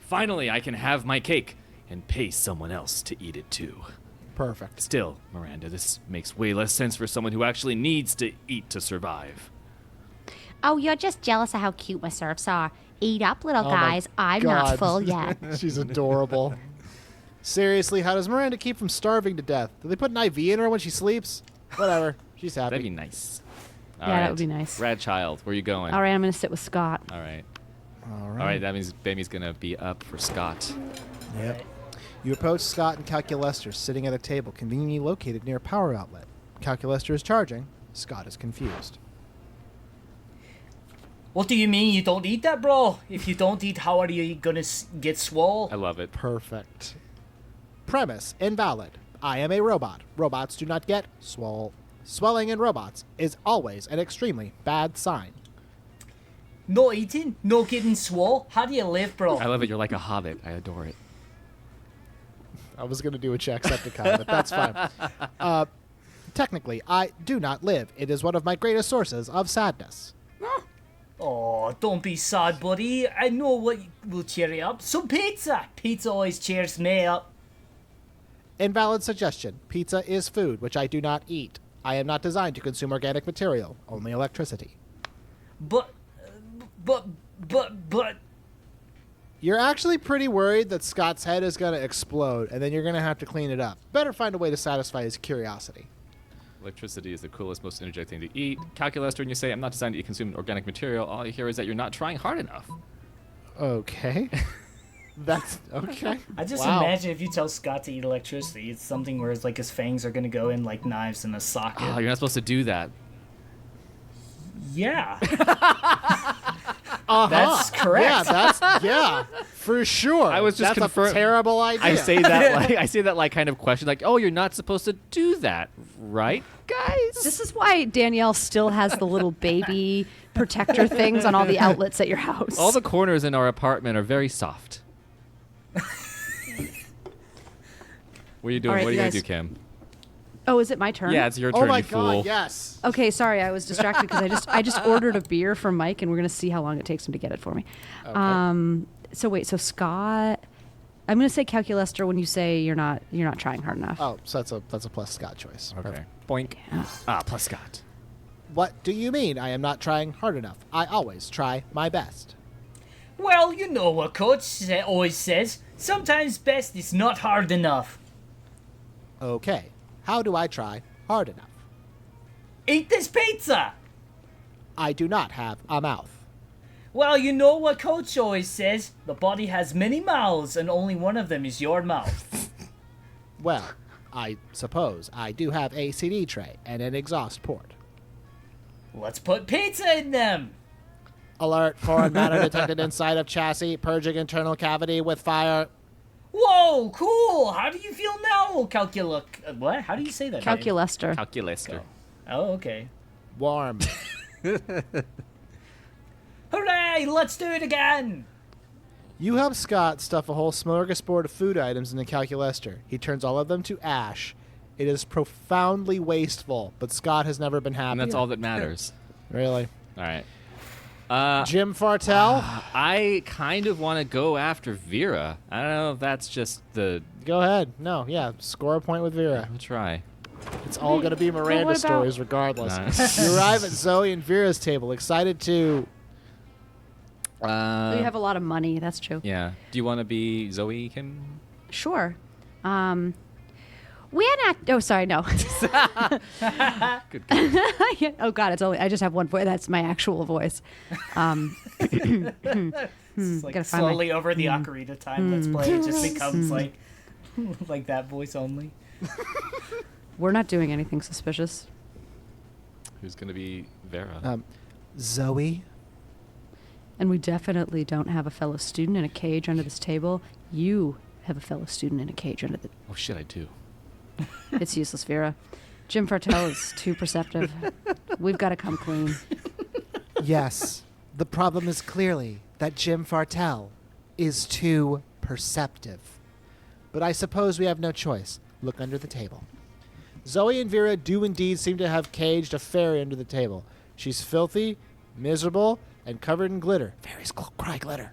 Finally, I can have my cake and pay someone else to eat it too. Perfect. Still, Miranda, this makes way less sense for someone who actually needs to eat to survive. Oh, you're just jealous of how cute my serfs are. Eat up, little Oh my guys. I'm not God. full yet. She's adorable. Seriously, how does Miranda keep from starving to death? Do they put an IV in her when she sleeps? Whatever. She's happy. That'd be nice. Yeah, that would be nice. Rad child, where you going? All right, I'm going to sit with Scott. All right. All All right, right. that means Bemmie's going to be up for Scott. Yep. You approach Scott and Calculester sitting at a table conveniently located near a power outlet. Calculester is charging. Scott is confused. What do you mean you don't eat that, bro? If you don't eat, how are you gonna get swole? I love it. Perfect. Premise invalid. I am a robot. Robots do not get swole. Swelling in robots is always an extremely bad sign. No eating? No getting swole? How do you live, bro? I love it. You're like a hobbit. I adore it. I was going to do a Jacksepticeye, but that's fine. Technically, I do not live. It is one of my greatest sources of sadness. Oh, don't be sad, buddy. I know what will cheer you up. Some pizza. Pizza always cheers me up. Invalid suggestion. Pizza is food, which I do not eat. I am not designed to consume organic material, only electricity. But. You're actually pretty worried that Scott's head is going to explode, and then you're going to have to clean it up. Better find a way to satisfy his curiosity. Electricity is the coolest, most energetic thing to eat. Calculester, when you say I'm not designed to eat consume organic material, all I hear is that you're not trying hard enough. Okay. That's okay. I just Wow. imagine if you tell Scott to eat electricity, it's something where it's like his fangs are gonna go in like knives in a socket. Oh, you're not supposed to do that. Yeah. Uh-huh. That's correct. Yeah, for sure. I was just That's a terrible idea. I say that like kind of question, like, oh, you're not supposed to do that, right, guys? This is why Danielle still has the little baby protector things on all the outlets at your house. All the corners in our apartment are very soft. What are you doing? All right, What are you you gonna do, guys- Kim? Oh, is it my turn? Yeah, it's your turn, Oh my you fool. god, yes. Okay, sorry, I was distracted because I just ordered a beer from Mike, and we're gonna see how long it takes him to get it for me. Okay. So wait, so Scott, I'm gonna say Calculester when you say you're not trying hard enough. Oh, so that's a plus Scott choice. Okay. Perfect. Boink. Yeah. Plus Scott. What do you mean I am not trying hard enough? I always try my best. Well, you know what Coach always says. Sometimes best is not hard enough. Okay. How do I try hard enough? Eat this pizza! I do not have a mouth. Well, you know what Coach always says. The body has many mouths, and only one of them is your mouth. Well, I suppose I do have a CD tray and an exhaust port. Let's put pizza in them! Alert, foreign matter detected inside of chassis, purging internal cavity with fire. Whoa, cool! How do you feel now, what? How do you say that? Calculester. Calculester. Oh, okay. Warm. Hooray! Let's do it again! You help Scott stuff a whole smorgasbord of food items in the Calculester. He turns all of them to ash. It is profoundly wasteful, but Scott has never been happy. And that's all that matters. Really. All right. Jim Fartell, I kind of want to go after Vera. I don't know if that's just the... go ahead. No, yeah, score a point with Vera. I'll try. It's all going to be Miranda what about- stories regardless. Nice. You arrive at Zoe and Vera's table, excited to... You have a lot of money. That's true. Yeah. Do you want to be Zoe, Kim? Sure. We're not. Oh, sorry, no. Good. Oh God, it's only. I just have one voice. That's my actual voice. It's like gotta find my- slowly over the ocarina time let's play, it just becomes like like that voice only. We're not doing anything suspicious. Who's gonna be Vera? Zoe. And we definitely don't have a fellow student in a cage under this table. You have a fellow student in a cage under the. Oh shit, I do. It's useless, Vera. Jim Fartell is too perceptive. We've got to come clean. Yes. The problem is clearly that Jim Fartell is too perceptive. But I suppose we have no choice. Look under the table. Zoe and Vera do indeed seem to have caged a fairy under the table. She's filthy, miserable, and covered in glitter. Fairies cry glitter.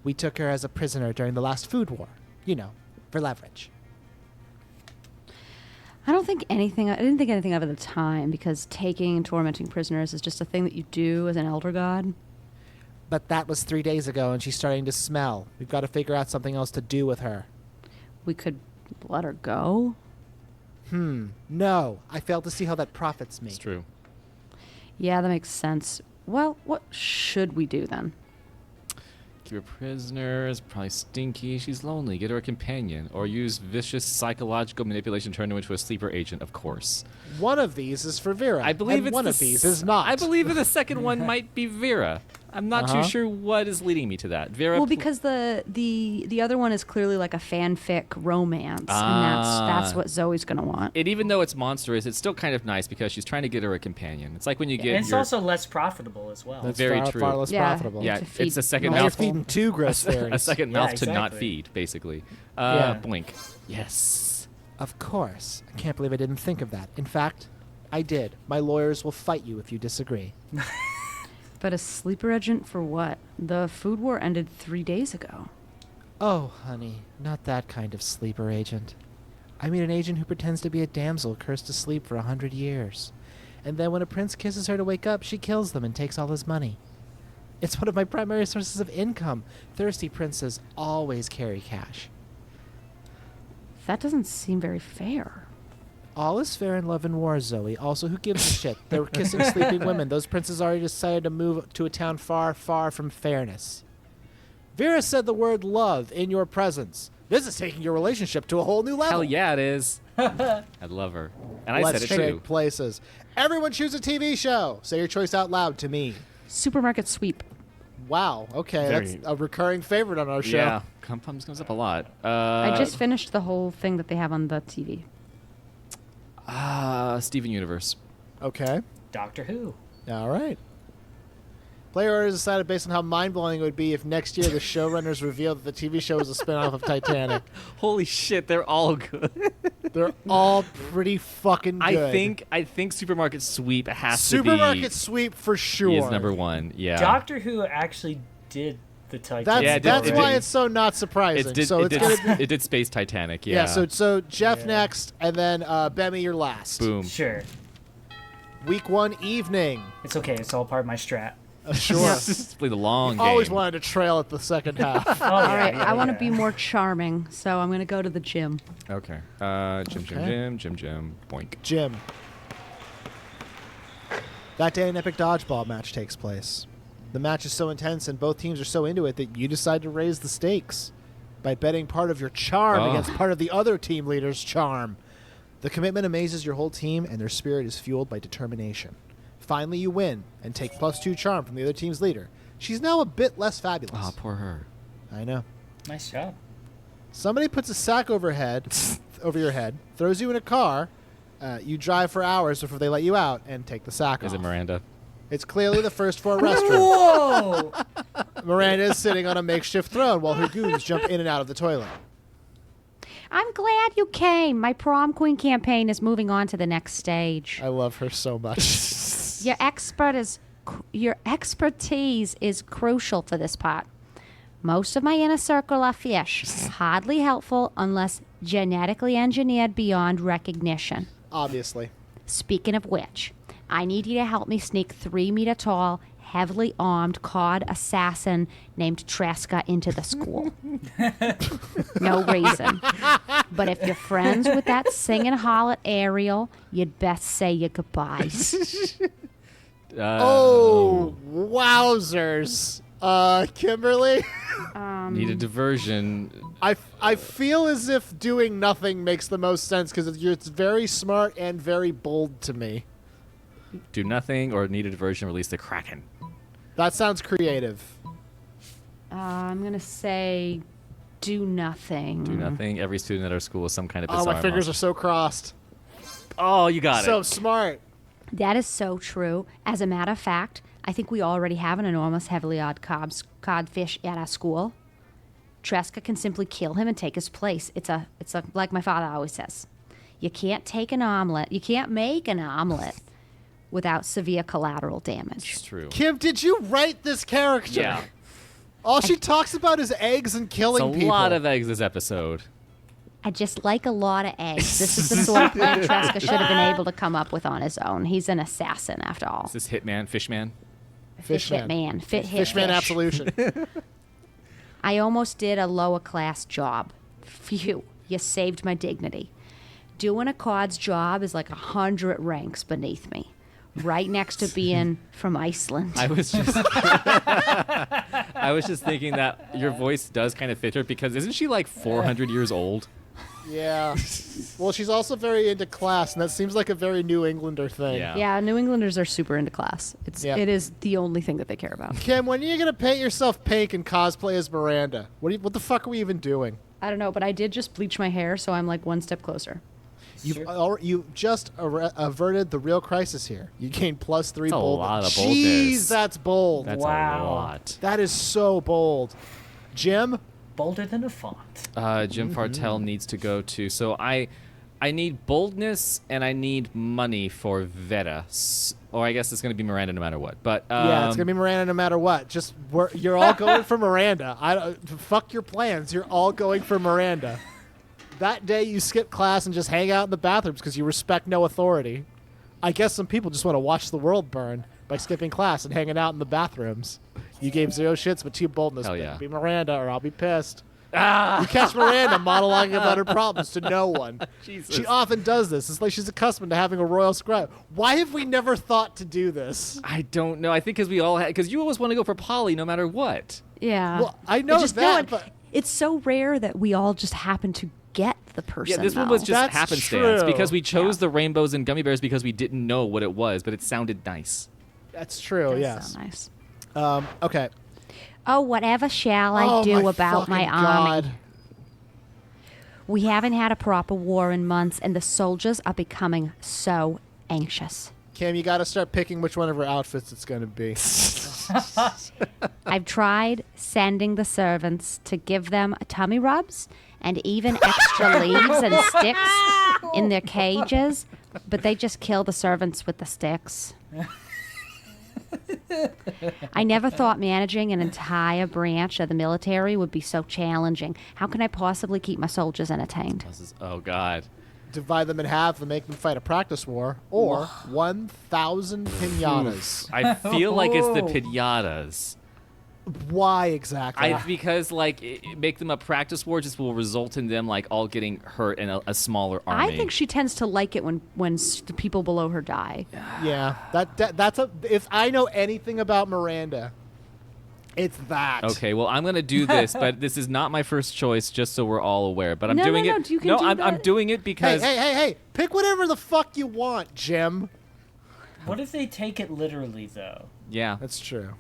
We took her as a prisoner during the last food war. You know, for leverage. I didn't think anything of it at the time because taking and tormenting prisoners is just a thing that you do as an elder god. But that was 3 days ago, and she's starting to smell. We've got to figure out something else to do with her. We could let her go. No. I fail to see how that profits me. It's true. Yeah, that makes sense. Well, what should we do then? Keep her prisoner. Is probably stinky. She's lonely. Get her a companion, or use vicious psychological manipulation to turn her into a sleeper agent. Of course. One of these is for Vera. I believe and it's one the of these is not. I believe the second one might be Vera. I'm not too sure what is leading me to that. Vera. Well, because the other one is clearly like a fanfic romance, and that's what Zoe's gonna want. And even though it's monstrous, it's still kind of nice because she's trying to get her a companion. It's like when you get. And it's also less profitable as well. That's very far, true. far less Yeah. profitable. Yeah, to feed it's a second Now you're mouthful. feeding two gross fairies. A second Yeah, mouth to not exactly. feed, basically. Yeah. Blink. Yes. Of course. I can't believe I didn't think of that. In fact, I did. My lawyers will fight you if you disagree. But a sleeper agent for what? The food war ended 3 days ago. Oh, honey, not that kind of sleeper agent. I mean an agent who pretends to be a damsel cursed to sleep for 100 years. And then when a prince kisses her to wake up, she kills them and takes all his money. It's one of my primary sources of income. Thirsty princes always carry cash. That doesn't seem very fair. All is fair in love and war, Zoe. Also, who gives a shit? They were kissing sleeping women. Those princes already decided to move to a town far, far from fairness. Vera said the word love in your presence. This is taking your relationship to a whole new level. Hell yeah, it is. I love her. And I Let's said it trade too. places. Everyone choose a TV show. Say your choice out loud to me. Supermarket sweep. Wow. Okay, Very- that's a recurring favorite on our show. Yeah. Comes up a lot. I just finished the whole thing that they have on the TV. Steven Universe. Okay. Doctor Who. All right. Player orders decided based on how mind-blowing it would be if next year the showrunners revealed that the TV show was a spin-off of Titanic. Holy shit, they're all good. They're all pretty fucking good. I think Supermarket Sweep has Supermarket to be Sweep for sure. is number one. Yeah. Doctor Who actually did the Titanic. That's, Yeah, it did- that's it why did. it's so not surprising. It did, so it, it's did, gonna be it did Space Titanic, yeah. so Jeff Yeah. next, and then Bemmie, you're last. Boom. Sure. Week 1 evening. It's okay. It's all part of my strat. Sure. Just play the long game. Always wanted to trail at the second half. Oh, yeah, All right, yeah, I want to yeah. be more charming, so I'm going to go to the gym. Okay. Jim. Boink. Jim. That day, an epic dodgeball match takes place. The match is so intense and both teams are so into it that you decide to raise the stakes by betting part of your charm Oh. against part of the other team leader's charm. The commitment amazes your whole team, and their spirit is fueled by determination. Finally, you win and take +2 charm from the other team's leader. She's now a bit less fabulous. Oh, poor her. I know. Nice job. Somebody puts a sack over your head, throws you in a car. You drive for hours before they let you out and take the sack Is off. it Miranda? It's clearly the first floor restroom. Whoa! Miranda is sitting on a makeshift throne while her goons jump in and out of the toilet. I'm glad you came. My prom queen campaign is moving on to the next stage. I love her so much. Your expertise is crucial for this part. Most of my inner circle are fish, hardly helpful unless genetically engineered beyond recognition. Obviously. Speaking of which, I need you to help me sneak 3 meter tall, heavily armed cod assassin named Tresca into the school. No reason. But if you're friends with that singing harlot Ariel, you'd best say your goodbyes. Oh, wowzers. Kimberly? Need a diversion. I feel as if doing nothing makes the most sense because it's very smart and very bold to me. Do nothing or need a diversion, release the Kraken. That sounds creative. I'm going to say do nothing. Do nothing. Every student at our school is some kind of Oh, bizarre my fingers monster. are so crossed. Oh, you got So it. smart. That is so true. As a matter of fact, I think we already have an enormous heavily odd codfish at our school. Tresca can simply kill him and take his place. It's like my father always says. You can't take an omelet. You can't make an omelet without severe collateral damage. It's true. Kim, did you write this character? Yeah. All she talks about is eggs and It's killing a people. lot of eggs this episode. I just like a lot of eggs. This is the sort of plan Tresca should have been able to come up with on his own. He's an assassin, after all. Is this Hitman, Fishman? Fit man. Fit hit Fishman fish. absolution. I almost did a lower class job. Phew, you saved my dignity. Doing a cod's job is like 100 ranks beneath me. Right next to being from Iceland. I was just I was just thinking that your voice does kind of fit her because isn't she like 400 years old? Yeah. Well, she's also very into class, and that seems like a very New Englander thing. Yeah. Yeah, New Englanders are super into class. Yeah. It is the only thing that they care about. Kim, when are you going to paint yourself pink and cosplay as Miranda? What the fuck are we even doing? I don't know, but I did just bleach my hair, so I'm like one step closer. You just averted the real crisis here. You gained +3 That's a boldness. lot of Jeez, boldness. that's bold. That's Wow. a lot. That is so bold. Jim? Bolder than a font. Jim Fartell needs to go to. So I need boldness and I need money for Veta. Or I guess it's going to be Miranda no matter what. But Yeah, it's going to be Miranda no matter what. You're all going for Miranda. Fuck your plans. You're all going for Miranda. That day you skip class and just hang out in the bathrooms because you respect no authority. I guess some people just want to watch the world burn by skipping class and hanging out in the bathrooms. You gave 0 shits but 2 boldness. Hell yeah. Be Miranda or I'll be pissed. You catch Miranda monologuing about her problems to no one. Jesus. She often does this. It's like she's accustomed to having a royal scribe. Why have we never thought to do this? I don't know. I think because we all because you always want to go for Polly no matter what. Yeah. Well, I know that, but it's so rare that we all just happen to get the person. Yeah, this one though. was just That's happenstance true. because we chose the rainbows and gummy bears because we didn't know what it was, but it sounded nice. that's true. Does Yes. sound nice. Okay. Oh, whatever shall I Oh, do about my fucking army? God. We haven't had a proper war in months, and the soldiers are becoming so anxious. Cam, you got to start picking which one of her outfits it's going to be. I've tried sending the servants to give them tummy rubs and even extra leaves and sticks in their cages, but they just kill the servants with the sticks. I never thought managing an entire branch of the military would be so challenging. How can I possibly keep my soldiers entertained? Oh God. Divide them in half and make them fight a practice war, or 1,000 pinatas. I feel like it's the pinatas. Why exactly? Because make them a practice war just will result in them like all getting hurt in a smaller army. I think she tends to like it when the people below her die. Yeah, that's a. If I know anything about Miranda, it's that. Okay, well I'm gonna do this, but this is not my first choice. Just so we're all aware, but I'm No, doing no, it. no, you can do I'm that. doing it because Hey! Pick whatever the fuck you want, Jim. What if they take it literally though, yeah, That's true.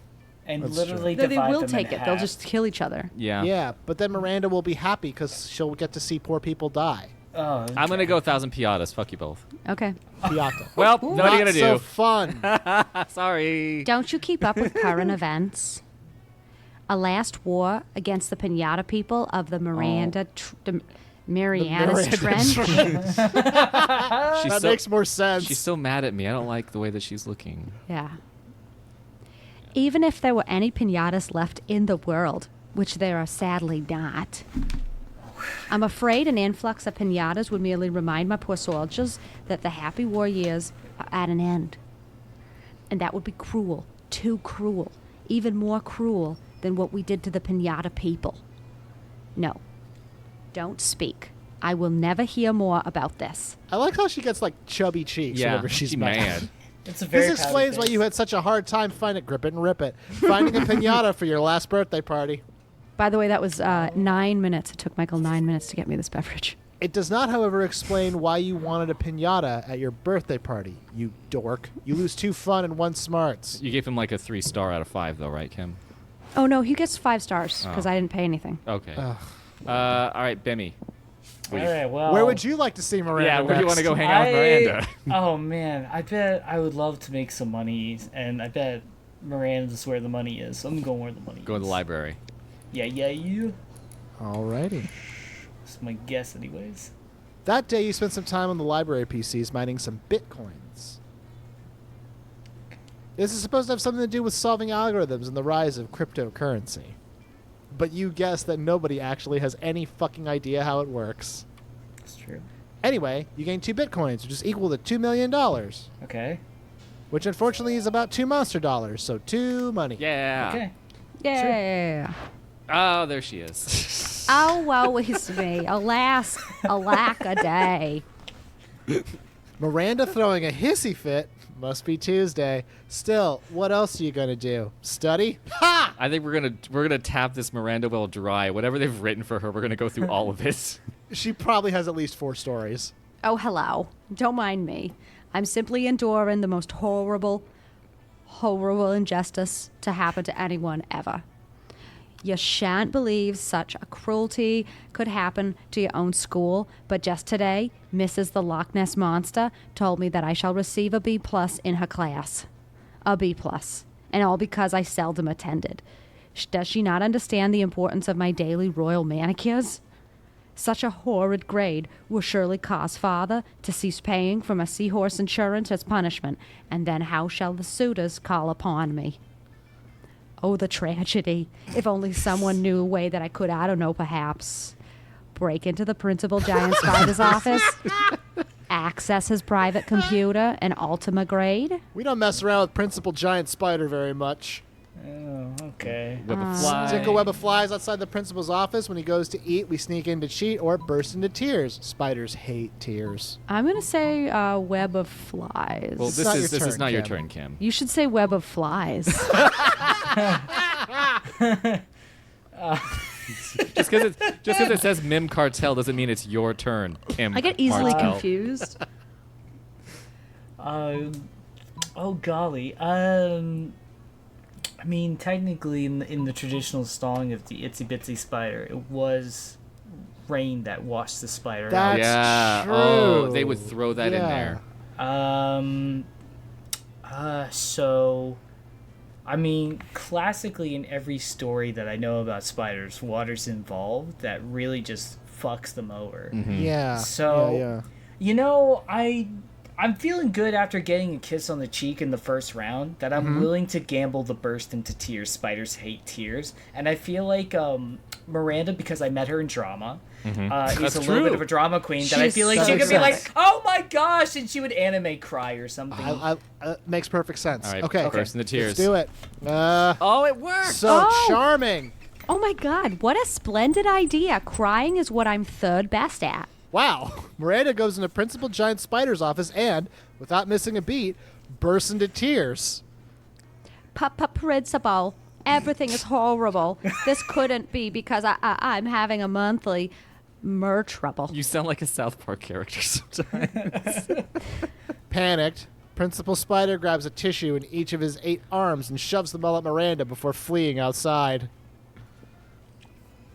and That's literally No, they divide will them take in it. They'll half? just kill each other. yeah. Yeah, but then Miranda will be happy because she'll get to see poor people die. Oh, I'm gonna go 1,000 piatas. Fuck you both. Okay. Piata. Well, what are you Not gonna so do? fun. Sorry. Don't you keep up with current events? A last war against the Pinata people of the Miranda, Marianas Miranda Trench. She's That so, makes more sense. she's so mad at me. I don't like the way that she's looking. Yeah. Even if there were any pinatas left in the world, which there are sadly not, I'm afraid an influx of pinatas would merely remind my poor soldiers that the happy war years are at an end. And that would be cruel too cruel, even more cruel than what we did to the Pinata people. No, don't speak. I will never hear more about this. I like how she gets like chubby cheeks Yeah, whenever she's mad. mad. It's a very This explains why you had such a hard time finding Grip It and Rip It. Finding a pinata for your last birthday party. By the way, that was 9 minutes. It took Michael 9 minutes to get me this beverage. It does not, however, explain why you wanted a pinata at your birthday party, you dork. You lose 2 fun and 1 smarts. You gave him like a 3-star out of 5, though, right, Kim? Oh, no, he gets 5 stars because Oh. I didn't pay anything. Okay. Ugh. All right, Bemmie. All right, well. Where would you like to see Miranda Yeah, where do you want to next? go hang out with Miranda? Oh man, I bet I would love to make some money, and I bet Miranda's where the money is. So I'm going where the money Go is. to the library. Yeah, you. Alrighty. That's my guess, anyways. That day, you spent some time on the library PCs mining some bitcoins. This is supposed to have something to do with solving algorithms and the rise of cryptocurrency. But you guess that nobody actually has any fucking idea how it works. That's true. Anyway, you gain 2 bitcoins, which is equal to $2 million. Okay. Which unfortunately is about 2 monster dollars, so 2 money. Yeah. Okay. Yeah. Oh, there she is. Oh, woe is me. Alas, alack a day. Miranda throwing a hissy fit. Must be Tuesday. Still, what else are you gonna do? Study? Ha! I think we're gonna tap this Miranda well dry. Whatever they've written for her, we're gonna go through all of it. She probably has at least 4 stories. Oh, hello. Don't mind me. I'm simply enduring the most horrible injustice to happen to anyone ever. You shan't believe such a cruelty could happen to your own school, but just today, Mrs. the Loch Ness Monster told me that I shall receive a B+ in her class. A B+. And all because I seldom attended. Does she not understand the importance of my daily royal manicures? Such a horrid grade will surely cause father to cease paying for my seahorse insurance as punishment, and then how shall the suitors call upon me? Oh, the tragedy. If only someone knew a way that I could, I don't know, perhaps break into the Principal Giant Spider's office, access his private computer, and Ultima grade. We don't mess around with Principal Giant Spider very much. Oh, okay. Web of fly. Stick a web of flies outside the principal's office. When he goes to eat, we sneak in to cheat or burst into tears. Spiders hate tears. I'm going to say web of flies. Well, It's this not is your this is turn, not your Kim. turn, Kim. You should say web of flies. Just because it says Mim Cartel doesn't mean it's your turn, Kim. I get easily Cartel. confused. Oh golly. I mean, technically, in the traditional song of the Itsy Bitsy Spider, it was rain that washed the spider That's Yeah. true. Oh, they would throw that in Yeah. there. So, I mean, classically in every story that I know about spiders, water's involved that really just fucks them over. Yeah. So, yeah. You know, I'm feeling good after getting a kiss on the cheek in the first round that I'm willing to gamble the burst into tears. Spiders hate tears. And I feel like Miranda, because I met her in drama, is That's a little bit true. of a drama queen that I She's feel like so she could be sense. like, oh my gosh, and she would anime cry or something. Makes perfect sense. All right, Okay. burst into tears. Let's do it. Oh, it worked. So Oh. charming. Oh my God, what a splendid idea. Crying is what I'm third best at. Wow. Miranda goes into Principal Giant Spider's office and, without missing a beat, bursts into tears. Principal, everything is horrible. This couldn't be because I'm having a monthly trouble. You sound like a South Park character sometimes. Panicked, Principal Spider grabs a tissue in each of his 8 arms and shoves them all at Miranda before fleeing outside.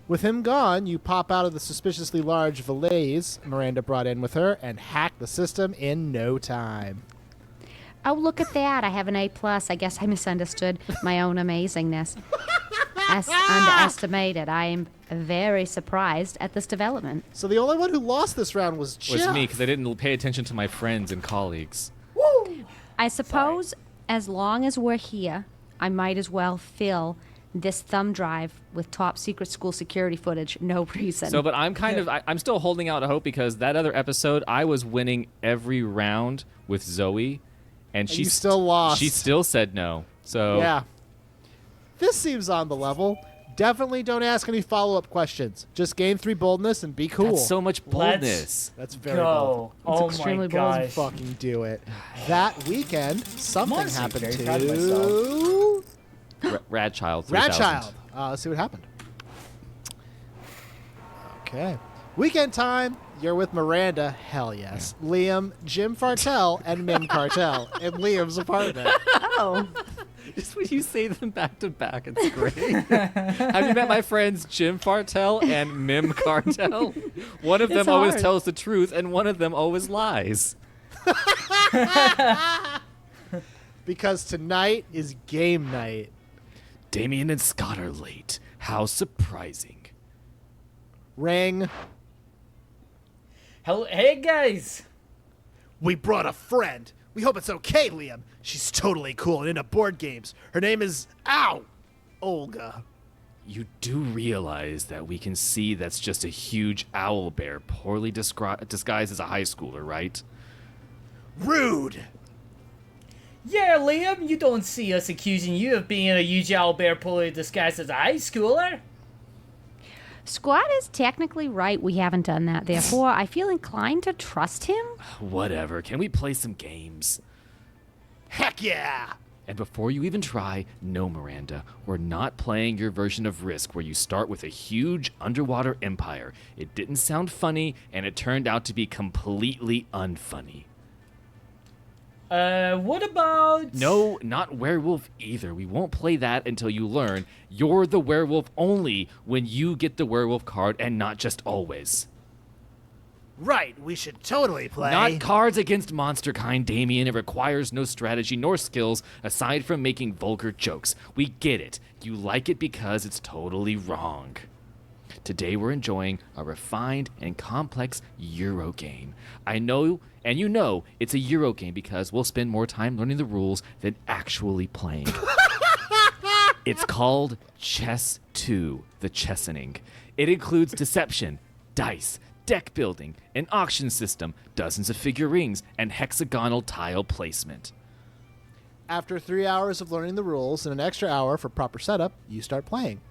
With him gone, you pop out of the suspiciously large valise Miranda brought in with her and hack the system in no time. Oh, look at that. I have an A+. I guess I misunderstood my own amazingness. Underestimated. I am very surprised at this development. So the only one who lost this round was Jeff. was me because I didn't pay attention to my friends and colleagues. I suppose as long as we're here, I might as well fill this thumb drive with top secret school security footage. No reason. So, but I'm I'm still holding out hope because that other episode, I was winning every round with Zoe, and she you still lost. She still said no. So Yeah. This seems on the level. Definitely don't ask any follow-up questions. Just gain 3 boldness and be cool. that's so much boldness. That's very bold. Go. Oh extremely my bold. gosh. Fucking do it. That weekend, something honestly happened very proud of to Rad Child 3000. Rad Child. Let's see what happened. Okay. Weekend time. You're with Miranda. Hell yes. Liam, Jim Fartell, and Mim Cartel in Liam's apartment. Oh. Just when you say them back to back, it's great. Have you met my friends Jim Fartell and Mim Cartel? One of them It's always hard. tells the truth, and one of them always lies. Because tonight is game night. Damien and Scott are late. How surprising. Ring. Hello, hey guys. We brought a friend. We hope it's okay, Liam. She's totally cool and into board games. Her name is Olga. You do realize that we can see that's just a huge owl bear poorly disguised as a high schooler, right? Rude. Yeah, Liam, you don't see us accusing you of being a huge owlbear poorly disguised as a high schooler. Squad is technically right. We haven't done that. Therefore, I feel inclined to trust him. Whatever. Can we play some games? Heck yeah. And before you even try, no, Miranda, we're not playing your version of Risk where you start with a huge underwater empire. It didn't sound funny, and it turned out to be completely unfunny. What about... No, not werewolf either. We won't play that until you learn you're the werewolf only when you get the werewolf card and not just always. Right, we should totally play. Not cards against monster kind, Damien. It requires no strategy nor skills aside from making vulgar jokes. We get it. You like it because it's totally wrong. Today we're enjoying a refined and complex Euro game. I know, and you know, it's a Euro game because we'll spend more time learning the rules than actually playing. It's called Chess 2, the Chessening. It includes deception, dice, deck building, an auction system, dozens of figurines, and hexagonal tile placement. After 3 hours of learning the rules and an extra hour for proper setup, you start playing.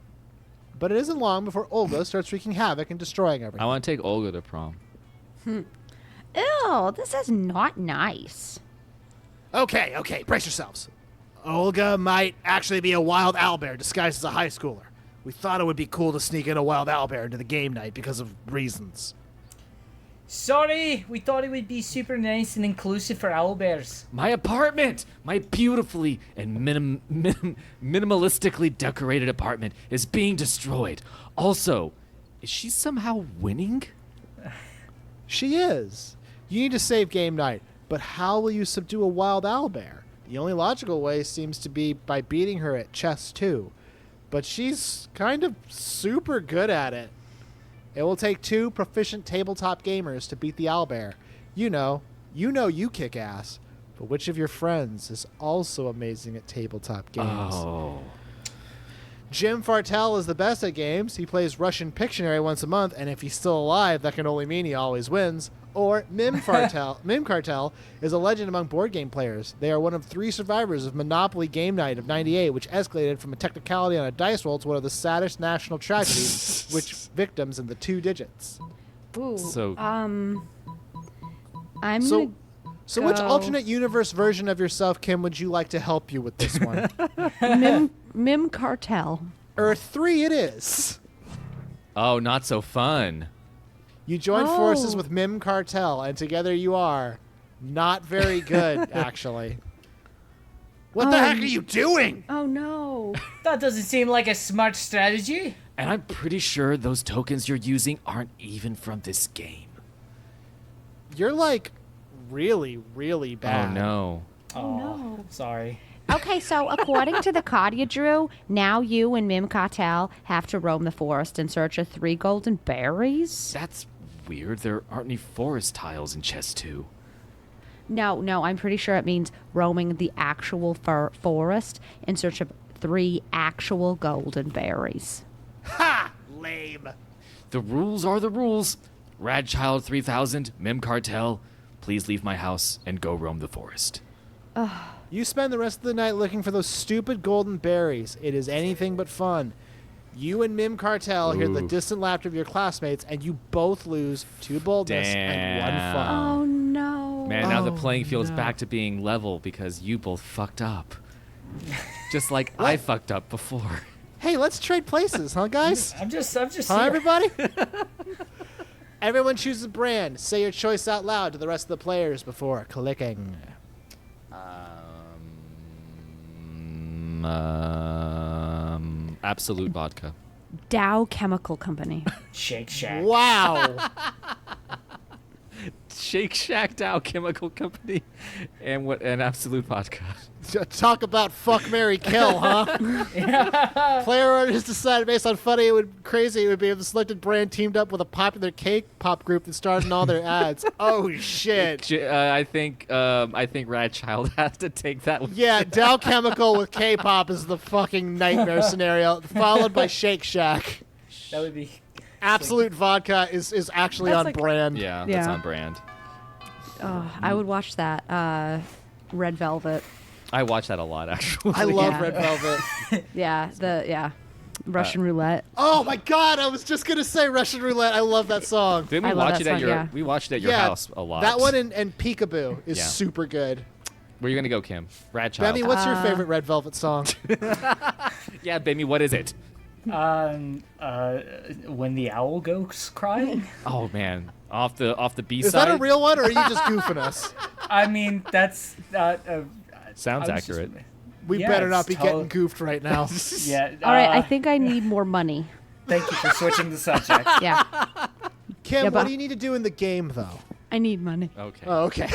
But it isn't long before Olga starts wreaking havoc and destroying everything. I want to take Olga to prom. Ew, this is not nice. Okay, brace yourselves. Olga might actually be a wild owlbear disguised as a high schooler. We thought it would be cool to sneak in a wild owlbear into the game night because of reasons. Sorry, we thought it would be super nice and inclusive for owlbears. My apartment! My beautifully and minimalistically decorated apartment is being destroyed. Also, is she somehow winning? She is. You need to save game night, but how will you subdue a wild owlbear? The only logical way seems to be by beating her at chess 2. But she's kind of super good at it. It will take 2 proficient tabletop gamers to beat the owlbear. You know you kick ass. But which of your friends is also amazing at tabletop games? Oh. Jim Fartell is the best at games. He plays Russian Pictionary once a month, and if he's still alive, that can only mean he always wins. Or Mim Cartel is a legend among board game players. They are one of 3 survivors of Monopoly Game Night of '98, which escalated from a technicality on a dice roll to one of the saddest national tragedies, which victims in the 2 digits. Ooh. So- I'm So which go- alternate universe version of yourself, Kim, would you like to help you with this one? Mim Cartel. Earth 3 it is. Oh, not so fun. You join forces with Mim Cartel, and together you are not very good, actually. What the heck are you doing? Oh no. That doesn't seem like a smart strategy. And I'm pretty sure those tokens you're using aren't even from this game. You're like really, really bad. Oh, no. Oh, no. Sorry. Okay, so according to the card you drew, now you and Mim Cartel have to roam the forest in search of 3 golden berries? That's weird. There aren't any forest tiles in Chess 2. No, I'm pretty sure it means roaming the actual forest in search of 3 actual golden berries. Ha! Lame. The rules are the rules. Radchild 3000, Mim Cartel, please leave my house and go roam the forest. You spend the rest of the night looking for those stupid golden berries. It is anything but fun. You and Mim Cartel hear the Oof. distant laughter of your classmates, and you both lose 2 boldness and 1 Damn. fun. Oh no. Man, now the Oh, playing field's no. back to being level because you both fucked up. Just like I fucked up before. Hey, let's trade places, huh, guys? I'm just Huh, here. everybody? Everyone chooses a brand. Say your choice out loud to the rest of the players before clicking. Absolute vodka. Dow Chemical Company. Shake Shack. Wow. Shake Shack Dow Chemical Company, and what? And Absolute vodka. Talk about fuck, marry, kill, huh? Player owners decided based on funny, it would be if the selected brand teamed up with a popular K-pop group that starred in all their ads. Oh shit. I think Rad Child has to take that one. Yeah, Dow Chemical with K-pop is the fucking nightmare scenario, followed by Shake Shack. That would be. Absolute vodka is actually That's on like- brand. Yeah, Yeah. that's on brand. Oh, I would watch that. Red Velvet. I watch that a lot, actually. I love Yeah. Red Velvet. Yeah, Russian Roulette. Oh my god, I was just gonna say Russian Roulette. I love that song. Didn't I we love watch that it at song, your? yeah. We watched it at your Yeah, house a lot. That one and Peekaboo is Yeah. super good. Where are you gonna go, Kim? Rad Child. Bemmie, what's your favorite Red Velvet song? Yeah, Bemmie, what is it? When the owl goes crying. Oh man, off the B Is side. that a real one, or are you just goofing us? I mean, that's Sounds I was just- accurate. We Yeah, better not it's be getting goofed right now. Yeah. All right, I think I need more money. Thank you for switching the subject. Yeah, Kim, Yeah, what but- do you need to do in the game, though? I need money. Okay. Oh, okay.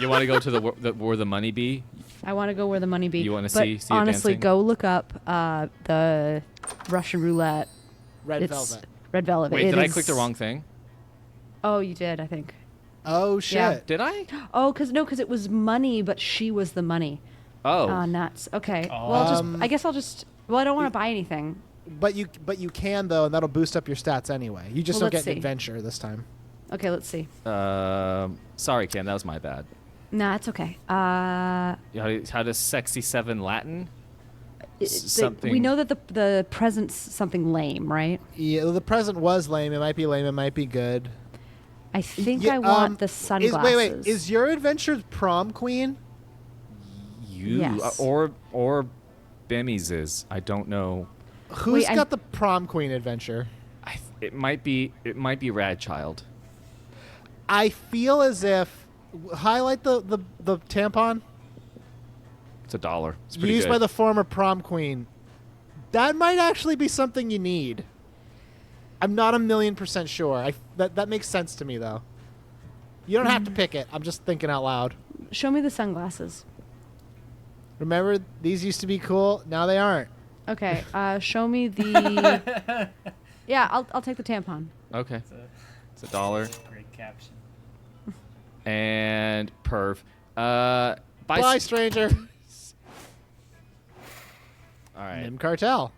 You want to go to where the money be? I want to go where the money be. You wanna But see it honestly, dancing? go look up the Russian Roulette. Red It's Velvet. Red Velvet. Wait, It did I is- click the wrong thing? Oh, you did, I think. Oh, shit. Yeah. Did I? Oh, because it was money, but she was the money. Oh. Nuts. Okay. Well, I guess I'll just. Well, I don't want to buy anything. But you can, though, and that'll boost up your stats anyway. You just Well, don't let's get an see. adventure this time. Okay, let's see. Sorry, Kim, that was my bad. Nah, it's okay. How does sexy 7 Latin? We Something- know that the present's something lame, right? Yeah, the present was lame. It might be lame. It might be good. I think Yeah, I want the sunglasses. Wait. Is your adventure prom queen? Yes. Or Bemmie's is. I don't know. Who's Wait, got the prom queen adventure? It might be Rad Child. I feel as if highlight the tampon It's $1. It's pretty used good. by the former prom queen. That might actually be something you need. I'm not 1,000,000% sure. That makes sense to me though. You don't have to pick it. I'm just thinking out loud. Show me the sunglasses. Remember, these used to be cool. Now they aren't. Okay. Show me the. Yeah, I'll take the tampon. Okay. It's $1. Great caption. And perv. Bye, stranger. All right. Nim Cartel.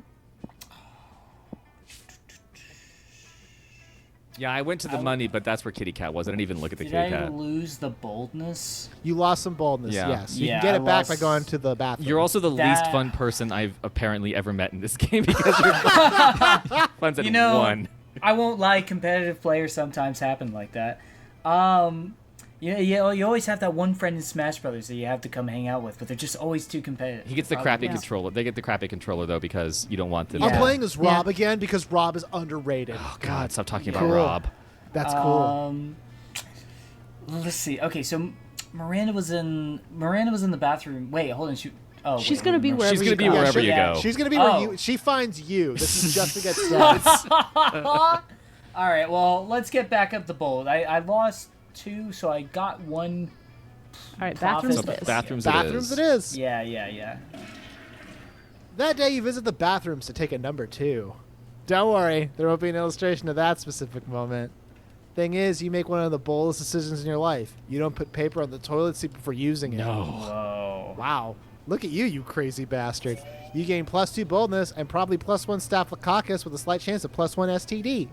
Yeah, I went to the money, but that's where Kitty Cat was. I didn't even look at the Did Kitty I Cat. lose the boldness? You lost some boldness. Yeah. Yes. You Yeah, can get I it back by lost- going to the bathroom. You're also the least That- fun person I've apparently ever met in this game because you're fun's at You know, 1. I won't lie. Competitive players sometimes happen like that. You always have that one friend in Smash Brothers that you have to come hang out with, but they're just always too competitive. He gets the crappy Yeah. controller. They get the crappy controller though because you don't want them. I'm Yeah. playing as Rob again because Rob is underrated. Oh God, stop talking about Cool. Rob. That's cool. Let's see. Okay, so Miranda was in the bathroom. Wait, hold on. She's wait, gonna be no, wherever She's you gonna be go. wherever she- you yeah. go. She's gonna be where Oh. you. She finds you. This is just to get stats. All right, well, let's get back up the bold. I lost 2, so I got 1. All right, bathrooms So it is. bathrooms. Bathrooms it is. Yeah. That day you visit the bathrooms to take a number 2. Don't worry, there won't be an illustration of that specific moment. Thing is, you make one of the boldest decisions in your life. You don't put paper on the toilet seat before using it. No. Whoa. Wow. Look at you, you crazy bastard. You gain +2 boldness and probably +1 staphylococcus with a slight chance of +1 STD.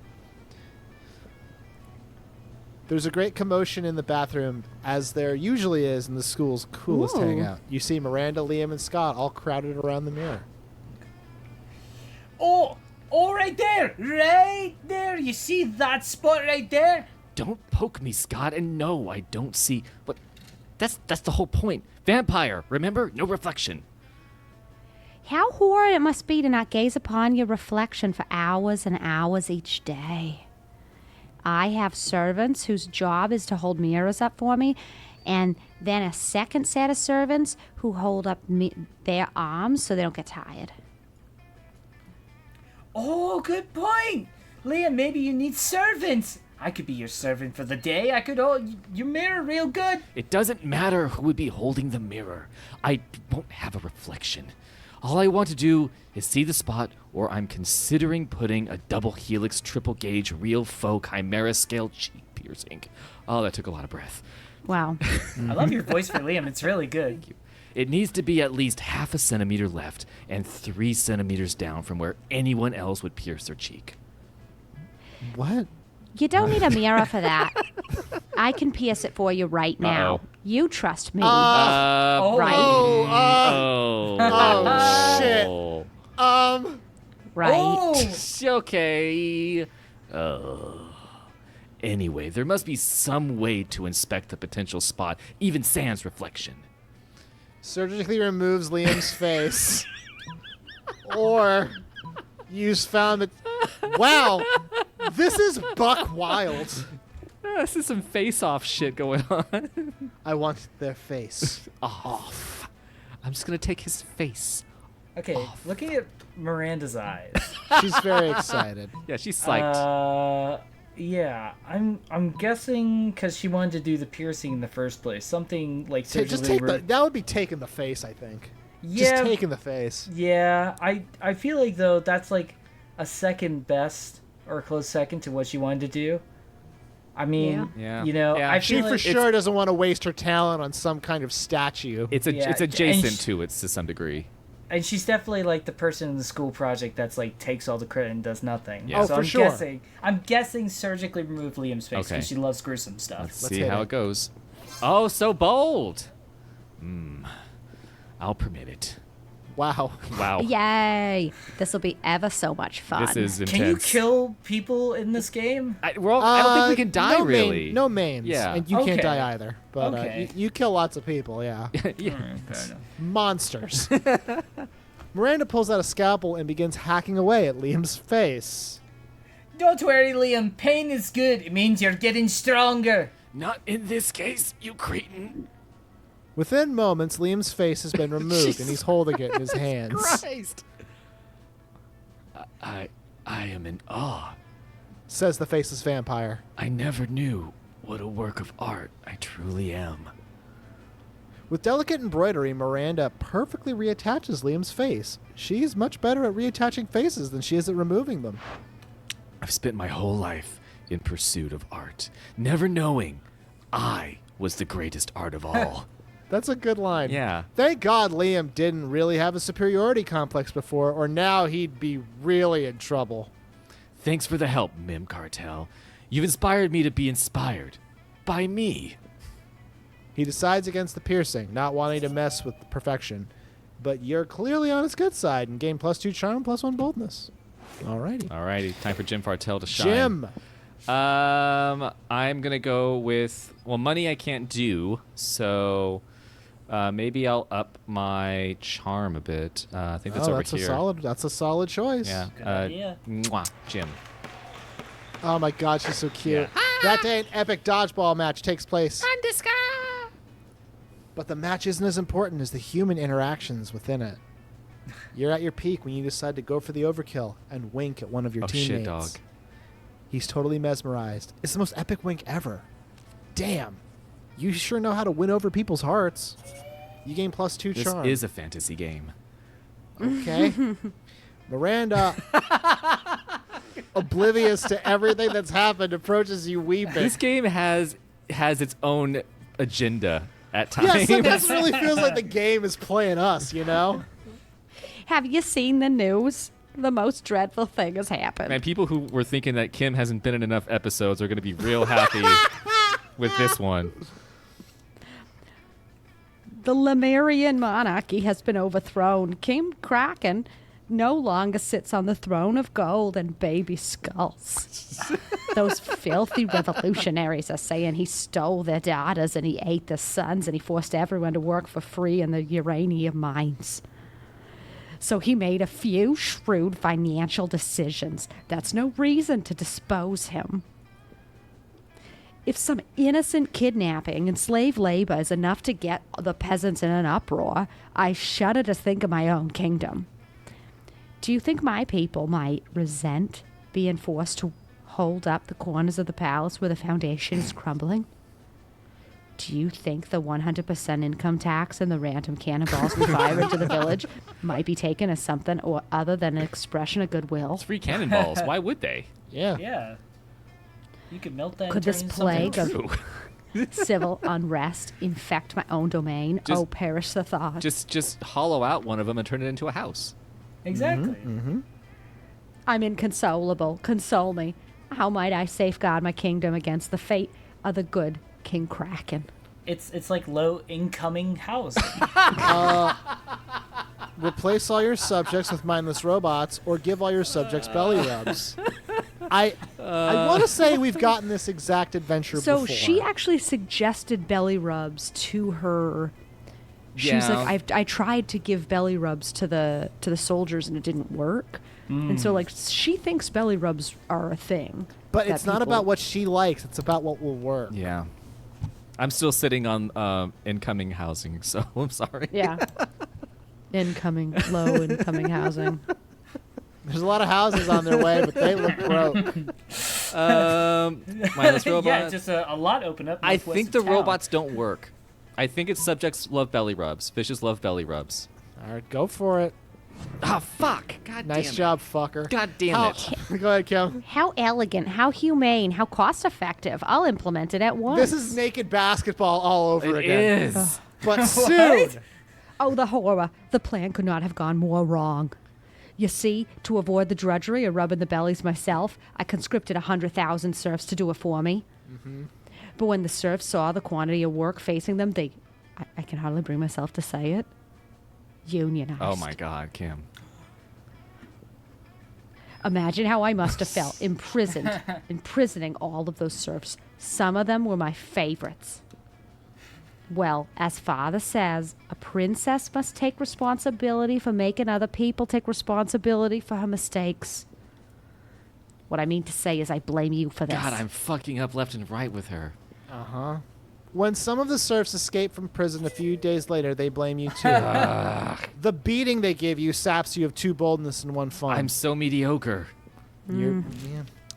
There's a great commotion in the bathroom, as there usually is in the school's coolest Ooh. hangout. You see Miranda, Liam, and Scott all crowded around the mirror. Oh, right there. Right there. You see that spot right there? Don't poke me, Scott. And no, I don't see. But that's the whole point. Vampire, remember? No reflection. How horrid it must be to not gaze upon your reflection for hours and hours each day. I have servants whose job is to hold mirrors up for me, and then a second set of servants who hold up their arms so they don't get tired. Oh, good point. Liam, maybe you need servants. I could be your servant for the day. I could hold your mirror real good. It doesn't matter who would be holding the mirror. I won't have a reflection. All I want to do is see the spot, or I'm considering putting a double helix triple gauge real faux chimera scale cheek piercing. Oh, that took a lot of breath. Wow. I love your voice for Liam. It's really good. It needs to be at least half a centimeter left and 3 centimeters down from where anyone else would pierce their cheek. What? You don't need a mirror for that. I can pierce it for you right now. Uh-oh. You trust me. Right. Oh, shit. Right. Oh, Okay. Anyway, there must be some way to inspect the potential spot, even sans reflection. Surgically removes Liam's face. Or you've found that... Wow, this is buckwild. This is some face-off shit going on. I want their face. Off. I'm just gonna take his face. okay. Looking at Miranda's eyes. She's very excited. Yeah, she's psyched. Yeah, I'm guessing because she wanted to do the piercing in the first place. Something like Just surgically take that would be taking the face, I think. Yeah, Just taking the face. yeah. I feel like though that's like a second best or a close second to what she wanted to do. I mean, Yeah. you know, Yeah. I She feel for like sure doesn't want to waste her talent on some kind of statue. It's Yeah, it's and adjacent sh- to it to some degree. and she's definitely like the person in the school project that's like takes all the credit and does nothing. Yeah. Oh, so for I'm sure. guessing surgically remove Liam's face because Okay. she loves gruesome stuff. Let's Let's see hit how it. it goes. Oh, so bold. I'll permit it. Wow. Wow. Yay. This will be ever so much fun. This is intense. Can you kill people in this game? I don't think we can die, no really. No maims. Yeah. And you can't Okay. die either. But Okay. you kill lots of people, yeah. Yeah. Fair enough. Monsters. Miranda pulls out a scalpel and begins hacking away at Liam's face. Don't worry, Liam. Pain is good. It means you're getting stronger. Not in this case, you cretin. Within moments, Liam's face has been removed and he's holding it in his hands. Christ. I am in awe. Says the faceless vampire. I never knew what a work of art I truly am. With delicate embroidery, Miranda perfectly reattaches Liam's face. She's much better at reattaching faces than she is at removing them. I've spent my whole life in pursuit of art, never knowing I was the greatest art of all. That's a good line. Yeah. Thank God Liam didn't really have a superiority complex before, or now he'd be really in trouble. Thanks for the help, Mim Cartel. You've inspired me to be inspired by me. He decides against the piercing, not wanting to mess with perfection. But you're clearly on his good side and gain +2 charm, +1 boldness. Alrighty. Alrighty, time for Jim Fartell to shine. Jim. I'm gonna go with money I can't do, so maybe I'll up my charm a bit. I think that's over that's here. That's a solid choice. Yeah. Good idea. Mwah, Jim. Oh my God, she's so cute. That day, an epic dodgeball match takes place. But the match isn't as important as the human interactions within it. You're at your peak when you decide to go for the overkill and wink at one of your Oh teammates. shit, dog. He's totally mesmerized. It's the most epic wink ever. Damn. You sure know how to win over people's hearts. You gain +2 This charm. is a fantasy game. Okay. Miranda, oblivious to everything that's happened, approaches you weeping. This game has its own agenda at Yeah, times. sometimes it really feels like the game is playing us, you know? Have you seen the news? The most dreadful thing has happened. Man, people who were thinking that Kim hasn't been in enough episodes are going to be real happy with this one. The Lemurian monarchy has been overthrown. King Kraken no longer sits on the throne of gold and baby skulls. Those filthy revolutionaries are saying he stole their daughters and he ate their sons and he forced everyone to work for free in the uranium mines. So he made a few shrewd financial decisions. That's no reason to dispose him. If some innocent kidnapping and slave labor is enough to get the peasants in an uproar, I shudder to think of my own kingdom. Do you think my people might resent being forced to hold up the corners of the palace where the foundation is crumbling? Do you think the 100% income tax and the random cannonballs we fire into the village might be taken as something or other than an expression of goodwill? It's free cannonballs. Why would they? Yeah. Yeah. You could melt that. Could and turn this it into something plague of True. civil unrest infect my own domain? Just- Oh, perish the thought. Just hollow out one of them and turn it into a house. Exactly. I'm inconsolable. Console me. How might I safeguard my kingdom against the fate of the good King Kraken? It's like low incoming housing. Replace all your subjects with mindless robots, or give all your subjects belly rubs. I want to say we've gotten this exact adventure So before. she actually suggested belly rubs to her. She was Yeah. like, I tried to give belly rubs to the soldiers and it didn't work. And so like she thinks belly rubs are a thing. But that it's not people- about what she likes. It's about what will work. Yeah. I'm still sitting on incoming housing, so I'm sorry. Yeah. Low incoming housing. There's a lot of houses on their way, but they look broke. Mindless robot. Yeah, just a lot open up. I northwest think of the town. robots don't work. I think its subjects love belly rubs. Fishes love belly rubs. All right, go for it. Ah, fuck. God Nice damn job, fucker. God damn How- it. Go ahead, Kim. How elegant, how humane, how cost effective. I'll implement it at once. This is naked basketball all over It again. is. But soon. Oh, the horror. The plan could not have gone more wrong. You see, to avoid the drudgery of rubbing the bellies myself, I conscripted 100,000 serfs to do it for me. But when the serfs saw the quantity of work facing them, I can hardly bring myself to say it, unionized. Oh my God, Kim. Imagine how I must have felt imprisoning all of those serfs. Some of them were my favorites. Well, as father says, a princess must take responsibility for making other people take responsibility for her mistakes. What I mean to say is I blame you for this. God, I'm fucking up left and right with her. When some of the serfs escape from prison a few days later, they blame you too. The beating they give you saps you of two boldness and one fun. I'm so mediocre. Yeah.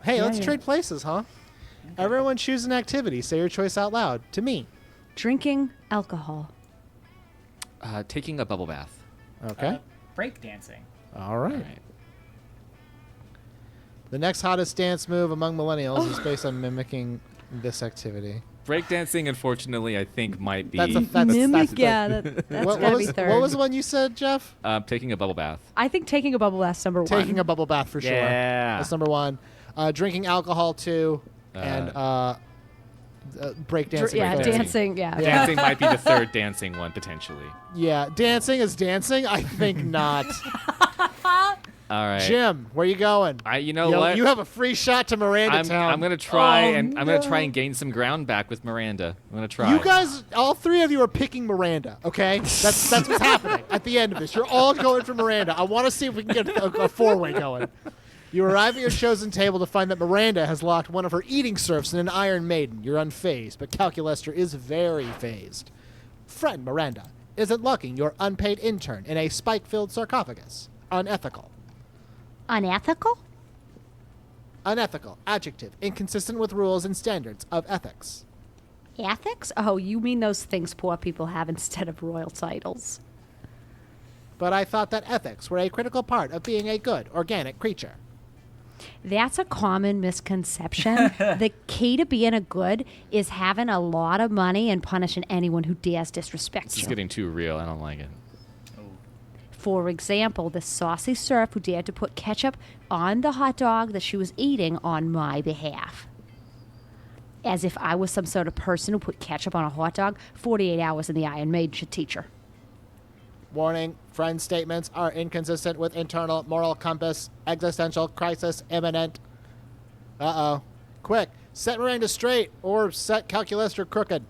Hey, Yeah, let's yeah. trade places, huh? Everyone choose an activity. Say your choice out loud. To me. Drinking alcohol. Taking a bubble bath. Okay. Breakdancing. All right. All right. The next hottest dance move among millennials is based on mimicking this activity. Breakdancing, unfortunately, I think might be Mimic, yeah, that's What gotta was, be third. what was the one you said, Jeff? taking a bubble bath. I think taking a bubble bath's number one. Taking a bubble bath for sure. Yeah. That's number one. Drinking alcohol two, and breakdancing. Yeah, breakdancing. dancing, yeah. Dancing might be the third dancing one, potentially. Yeah, dancing is dancing. I think not. All right. Jim, where you going? You know Yo, what? you have a free shot to Miranda I'm Town. gonna try Oh, I'm gonna try no. and gain some ground back with Miranda. I'm gonna try. You guys, all three of you are picking Miranda. Okay, that's what's happening at the end of this. You're all going for Miranda. I want to see if we can get a four-way going. You arrive at your chosen table to find that Miranda has locked one of her eating serfs in an Iron Maiden. You're unfazed, but Calculester is very phased. Friend Miranda isn't locking your unpaid intern in a spike-filled sarcophagus. Unethical. Unethical? Unethical. Adjective. Inconsistent with rules and standards of ethics. Ethics? Oh, you mean those things poor people have instead of royal titles? But I thought that ethics were a critical part of being a good, organic creature. That's a common misconception. The key to being a good is having a lot of money and punishing anyone who dares disrespect This is you. getting too real. I don't like it. For example, the saucy serf who dared to put ketchup on the hot dog that she was eating on my behalf. as if I was some sort of person who put ketchup on a hot dog. 48 hours in the Iron Maiden should teach her. Warning, friend statements are inconsistent with internal moral compass. Existential crisis imminent. Uh-oh. Quick, set Miranda straight or set Calculaster crooked.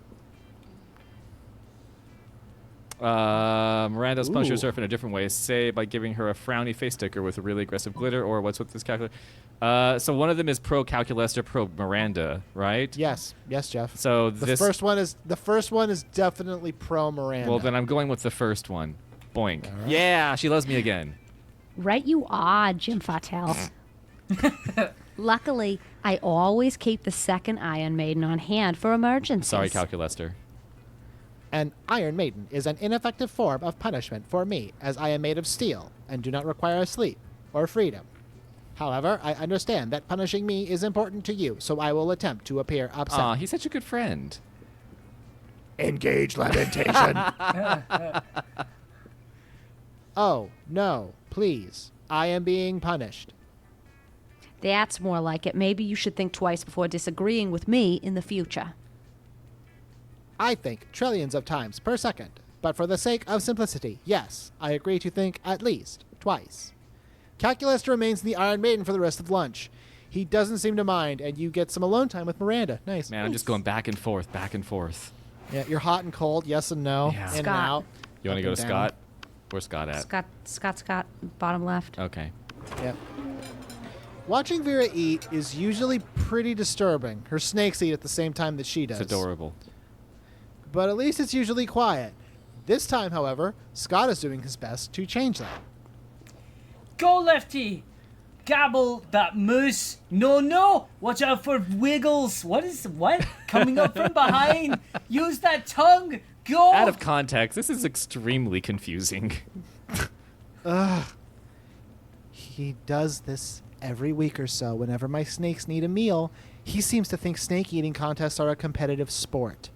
Miranda's punished Ooh. herself in a different way, say by giving her a frowny face sticker with a really aggressive glitter, or what's with this calculator? So one of them is pro Calculaster, pro Miranda, right? Yes, Jeff. So The first one is definitely pro Miranda. Well, then I'm going with the first one. Boink. Yeah, she loves me again. Right you are, Jim Fartell. Luckily, I always keep the second Iron Maiden on hand for emergencies. Sorry, Calculaster. An Iron Maiden is an ineffective form of punishment for me, as I am made of steel and do not require sleep or freedom. However, I understand that punishing me is important to you, so I will attempt to appear upset. Aw, he's such a good friend. Engage lamentation. Oh, no, please. I am being punished. That's more like it. Maybe you should think twice before disagreeing with me in the future. I think trillions of times per second, but for the sake of simplicity, yes, I agree to think at least twice. Calculus remains the Iron Maiden for the rest of lunch. He doesn't seem to mind, and you get some alone time with Miranda. Nice. Man, I'm just going back and forth, back and forth. Yeah, you're hot and cold, yes and no, Yeah. in and Scott. out. You want to up go to and down. Scott? Where's Scott at? Scott, bottom left. Okay. Yep. Watching Vera eat is usually pretty disturbing. Her snakes eat at the same time that she does. It's adorable. But at least it's usually quiet. This time, however, Scott is doing his best to change that. Go, Lefty! Gobble that moose! No! Watch out for wiggles! What? Coming up from behind! Use that tongue! Go! Out of context, this is extremely confusing. He does this every week or so. Whenever my snakes need a meal, he seems to think snake eating contests are a competitive sport.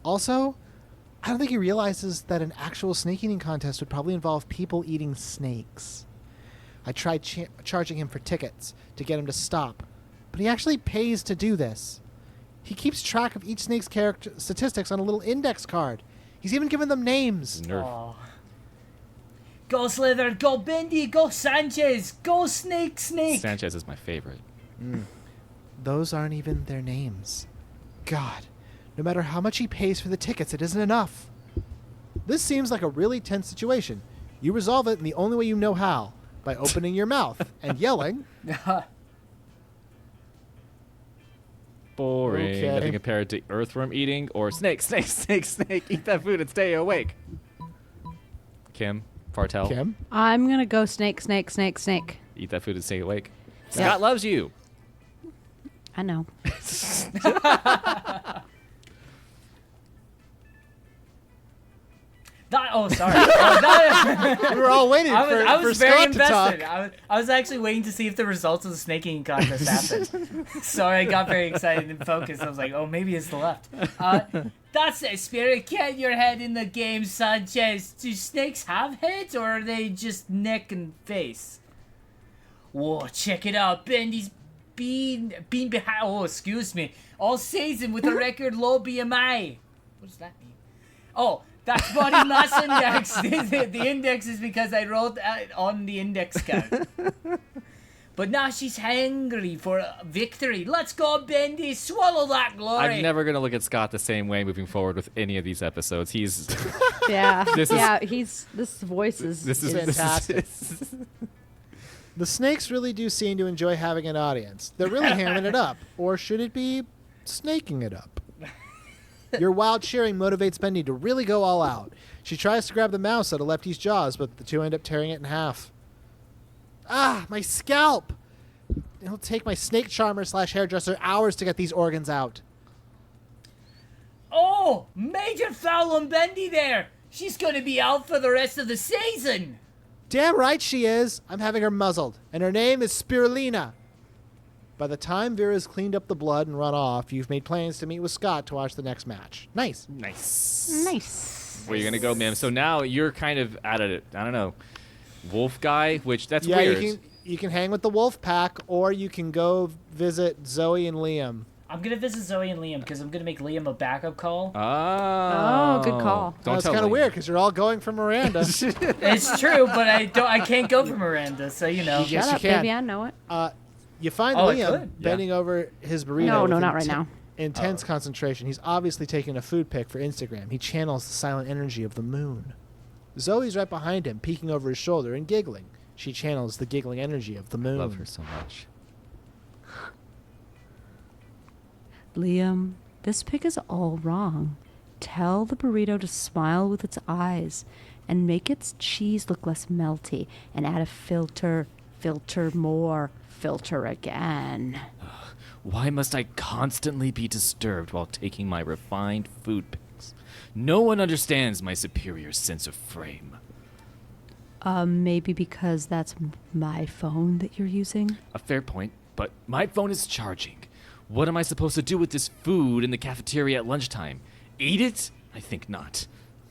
Also, I don't think he realizes that an actual snake eating contest would probably involve people eating snakes. I tried charging him for tickets to get him to stop, but he actually pays to do this. He keeps track of each snake's character statistics on a little index card. He's even given them names. Nerf. Aw. Go Slither! Go Bendy! Go Sanchez! Go Snake! Sanchez is my favorite. Those aren't even their names. God, no matter how much he pays for the tickets, it isn't enough. This seems like a really tense situation. You resolve it in the only way you know how, by opening your mouth and yelling. Boring. Okay. Nothing compared to earthworm eating or snake. Eat that food and stay awake. Kim Fartell. Kim? I'm going to go snake. Eat that food and stay awake. Yeah. Scott loves you. I know. Sorry. That- We were all waiting I for was very Scott to talk. invested. I was actually waiting to see if the results of the snake eating contest happened. Sorry, I got very excited and focused. I was like, oh, maybe it's the left. That's it, Spirit. Get your head in the game, Sanchez. Do snakes have heads, or are they just neck and face? Whoa, check it out. Bendy's been behind. Oh, excuse me. All season with a record low BMI. What does that mean? Oh, that's body mass index. The index is because I wrote on the index card. But now she's hungry for victory. Let's go, Bendy. Swallow that glory. I'm never gonna look at Scott the same way moving forward with any of these episodes. He's Yeah. This is- this voice is fantastic. The snakes really do seem to enjoy having an audience. They're really hamming it up. Or should it be snaking it up? Your wild cheering motivates Bendy to really go all out. She tries to grab the mouse out of Lefty's jaws, but the two end up tearing it in half. Ah, my scalp! It'll take my snake charmer / hairdresser hours to get these organs out. Oh, major foul on Bendy there. She's going to be out for the rest of the season. Damn right she is. I'm having her muzzled, and her name is Spirulina. By the time Vera's cleaned up the blood and run off, you've made plans to meet with Scott to watch the next match. Nice. nice. Where you gonna go, ma'am? So now you're kind of at it. I don't know, wolf guy, which that's Yeah, weird. you can hang with the wolf pack, or you can go visit Zoe and Liam I'm gonna visit Zoe and Liam because I'm gonna make Liam a backup call. Oh, good call. Don't That's tell kind of Liam. weird because you're all going for Miranda. It's true, but I can't go for Miranda, so you know. Yes, Shut you up, can. baby. I know it. You find Oh, I Liam could. bending over his burrito. No, with not right now. Intense concentration. He's obviously taking a food pic for Instagram. He channels the silent energy of the moon. Zoe's right behind him, peeking over his shoulder and giggling. She channels the giggling energy of the moon. Love her so much. Liam, this pic is all wrong. Tell the burrito to smile with its eyes and make its cheese look less melty and add a filter, filter more, filter again. Why must I constantly be disturbed while taking my refined food pics? No one understands my superior sense of frame. Maybe because that's my phone that you're using? A fair point, but my phone is charging. What am I supposed to do with this food in the cafeteria at lunchtime? Eat it? I think not.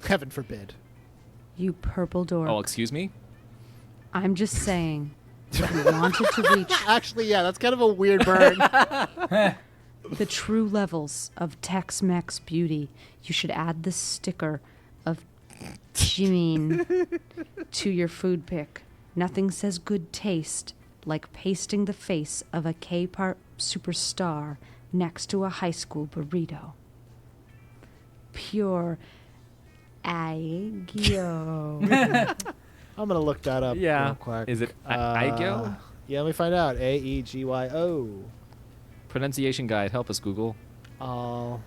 Heaven forbid. You purple dork. Oh, excuse me? I'm just saying, if you wanted to reach Actually, yeah, that's kind of a weird burn. the true levels of Tex-Mex beauty, you should add this sticker of Jimmy to your food pic. Nothing says good taste like pasting the face of a K-pop superstar next to a high school burrito. Pure aegyo. I'm going to look that up real quick. Is it Aegyo? Yeah, let me find out. A-E-G-Y-O. Pronunciation guide. Help us, Google. All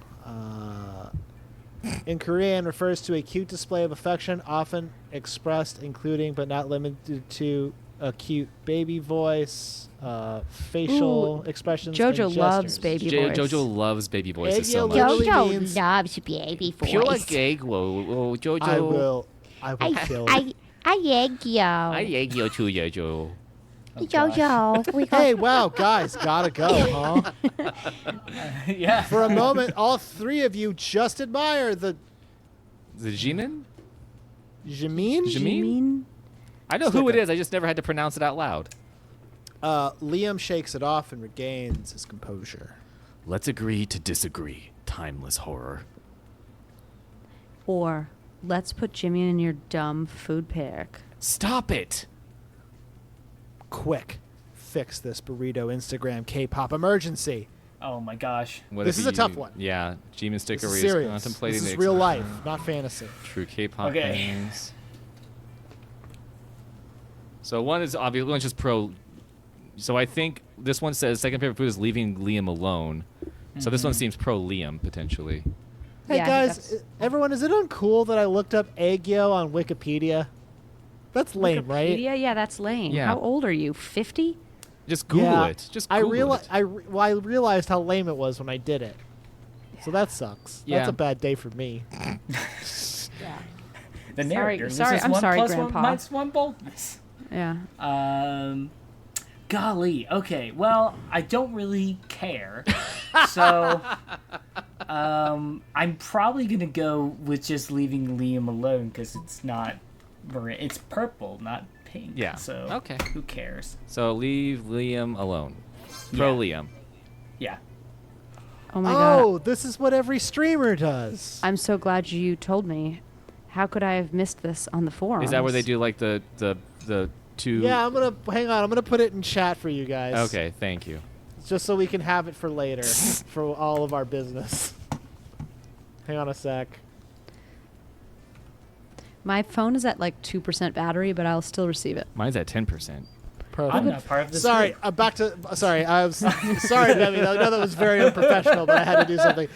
in Korean refers to a cute display of affection, often expressed including but not limited to a cute baby voice, facial expressions. Jojo and loves gestures. baby voice. Jojo loves baby voices so Aegyo much. literally Jojo means- loves baby voice. Pure Aegyo. Jojo. I will kill it. I egg you. Aegyo to Jojo. Jojo, we Hey, wow, guys, gotta go, huh? Yeah. For a moment, all three of you just admire the The Jimin? Jamin. Jamin? I know who it is. I just never had to pronounce it out loud. Liam shakes it off and regains his composure. Let's agree to disagree. Timeless horror. Or let's put Jimmy in your dumb food pic. Stop it! Quick, fix this burrito Instagram K-pop emergency. Oh my gosh. What This if is a tough you- one. Yeah, Jimin This Stickery is is serious. contemplating This is the real ex- life, not fantasy. True K-pop Okay. things. So one is obvious. One's just pro. So I think this one says second favorite food is leaving Liam alone. So this one seems pro Liam potentially. Hey Yeah, guys, that's- everyone, is it uncool that I looked up Aegyo on Wikipedia? That's lame, right? Yeah, that's lame. Yeah. How old are you? 50? Just Google Yeah. it. Just I Google it. I realized how lame it was when I did it. So that sucks. Yeah. That's a bad day for me. Yeah. The narrator. sorry, This is I'm one sorry, plus Grandpa. One minus one boldness. Yeah. Golly. Okay. Well, I don't really care. So, I'm probably gonna go with just leaving Liam alone because it's not, it's purple, not pink. Yeah. So Okay. who cares? So leave Liam alone. Pro Yeah. Liam. Yeah. Oh my god. Oh, this is what every streamer does. I'm so glad you told me. How could I have missed this on the forums? Is that where they do like the two? Yeah, I'm gonna put it in chat for you guys. Okay, thank you. Just so we can have it for later for all of our business. Hang on a sec. My phone is at like 2% battery, but I'll still receive it. Mine's at 10%. Perfect. I'm not part of this. Sorry, group. back to sorry. I was sorry, Bemmie. I know that was very unprofessional, but I had to do something.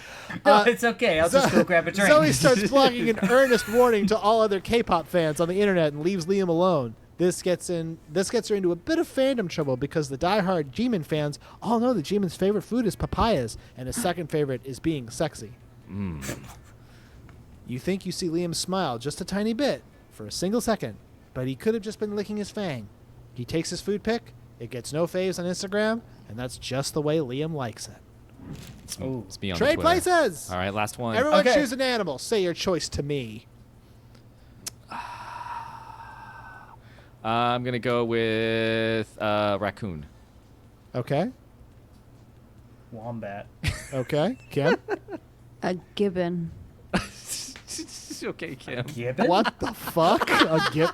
No, it's okay. I'll just go grab a drink. Zoe starts blogging an earnest warning to all other K-pop fans on the internet and leaves Liam alone. This gets her into a bit of fandom trouble because the diehard Jimin fans all know that Jimin's favorite food is papayas and his second favorite is being sexy. You think you see Liam smile just a tiny bit for a single second, but he could have just been licking his fang. He takes his food pic, it gets no faves on Instagram, and that's just the way Liam likes it. It's Ooh. me on Trade Twitter. places! All right, last one. Everyone Okay. choose an animal. Say your choice to me. I'm gonna go with raccoon. Okay. Wombat. Okay, Kim. A gibbon. Okay, Kim. Gibbon? What the fuck?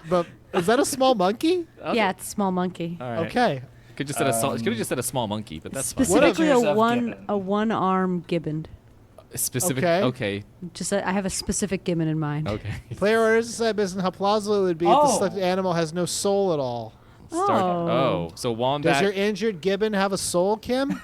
But is that a small monkey? Okay. Yeah, it's a small monkey. All right. Okay. Could just said could have just said a small monkey, but that's fine. Specifically Pictures a of gibbon. one-arm gibbon. Specific. Okay. Okay. Just I have a specific gibbon in mind. Okay. Player orders decide based on how plausible it would be if the selected animal has no soul at all. So wombat. Does your injured gibbon have a soul, Kim?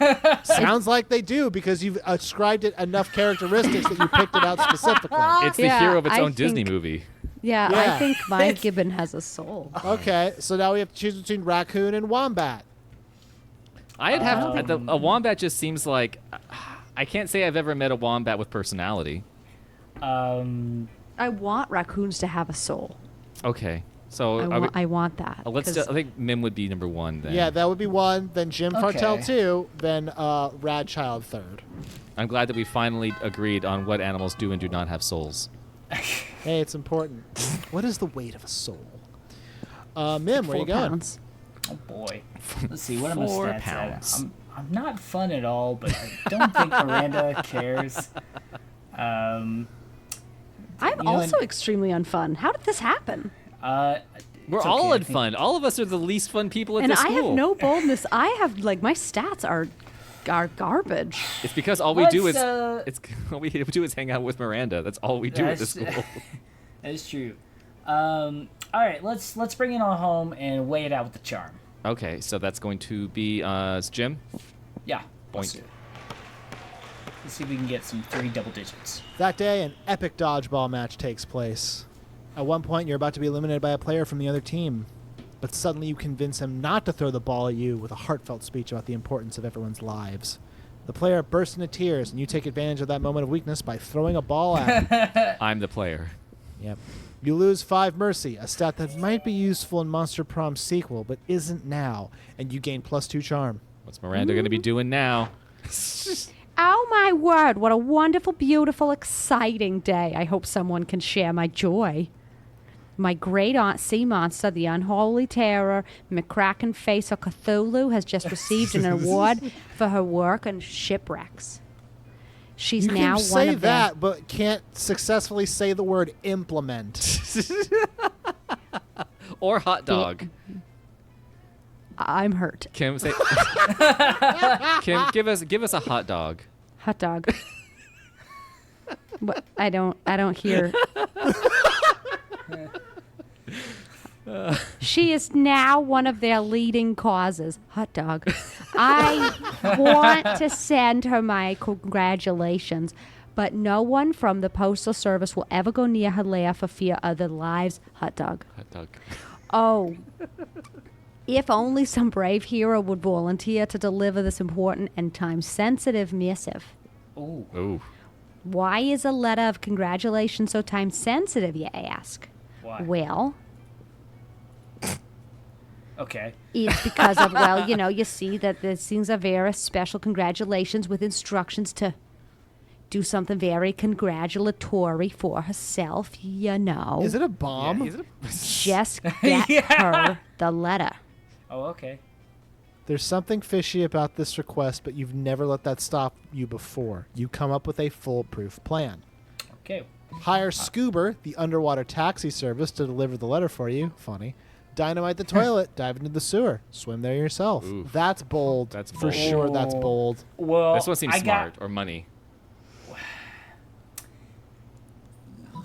Sounds like they do because you've ascribed it enough characteristics that you picked it out specifically. It's the Yeah, hero of its I own Disney think- movie. Yeah, Yeah. I think my gibbon has a soul. Okay, so now we have to choose between raccoon and wombat. I'd have a wombat. Just seems like I can't say I've ever met a wombat with personality. I want raccoons to have a soul. Okay. So I want that. let's. 'cause I think Mim would be number one then. Yeah, that would be one. Then Jim Fartell Okay. 2. Then Radchild 3rd. I'm glad that we finally agreed on what animals do and do not have souls. Hey, it's important. What is the weight of a soul? Mim, where 4 you going? pounds. Oh boy. Let's see, what are my 4 stats pounds. at? I'm not fun at all, but I don't think Miranda cares. I'm You know, also and- extremely unfun. How did this happen? We're It's all okay, I in think- fun. All of us are the least fun people at And this I school. have no boldness. I have my stats are garbage. It's because all we do is Let's, all we do is hang out with Miranda. That's all we do at this That's- school. That is true. All right, let's bring it on home and weigh it out with the charm. Okay, so that's going to be Jim. Yeah. Let's Boink. do it. Let's see if we can get some 3 double digits. That day, an epic dodgeball match takes place. At one point, you're about to be eliminated by a player from the other team, but suddenly you convince him not to throw the ball at you with a heartfelt speech about the importance of everyone's lives. The player bursts into tears, and you take advantage of that moment of weakness by throwing a ball at him. I'm the player. Yep. You lose 5 mercy, a stat that might be useful in Monster Prom sequel, but isn't now, and you gain +2 charm. What's Miranda going to be doing now? Oh my word, what a wonderful, beautiful, exciting day. I hope someone can share my joy. My great aunt sea monster, the unholy terror, McCracken face of Cthulhu, has just received an award for her work on shipwrecks. She's You now can one say of that, but can't successfully say the word implement. Or hot dog. I'm hurt. Kim, say. Kim, give us a hot dog. Hot dog. What? I don't hear. She is now one of their leading causes. Hot dog. I want to send her my congratulations, but no one from the Postal Service will ever go near her lair for fear of their lives. Hot dog. Hot dog. Oh. If only some brave hero would volunteer to deliver this important and time-sensitive missive. Ooh. Ooh. Why is a letter of congratulations so time-sensitive, you ask? Why? Well, Okay. it's because of, well, you see that these things are very special congratulations with instructions to do something very congratulatory for herself, Is it a bomb? Is it Just get Yeah. her the letter. Oh, okay. There's something fishy about this request, but you've never let that stop you before. You come up with a foolproof plan. Okay. Hire Scuba, the underwater taxi service, to deliver the letter for you. Funny. Dynamite the toilet. Dive into the sewer. Swim there yourself. Oof. That's bold. That's For bold. sure, that's bold. Well, this one seems I smart. got, Or money.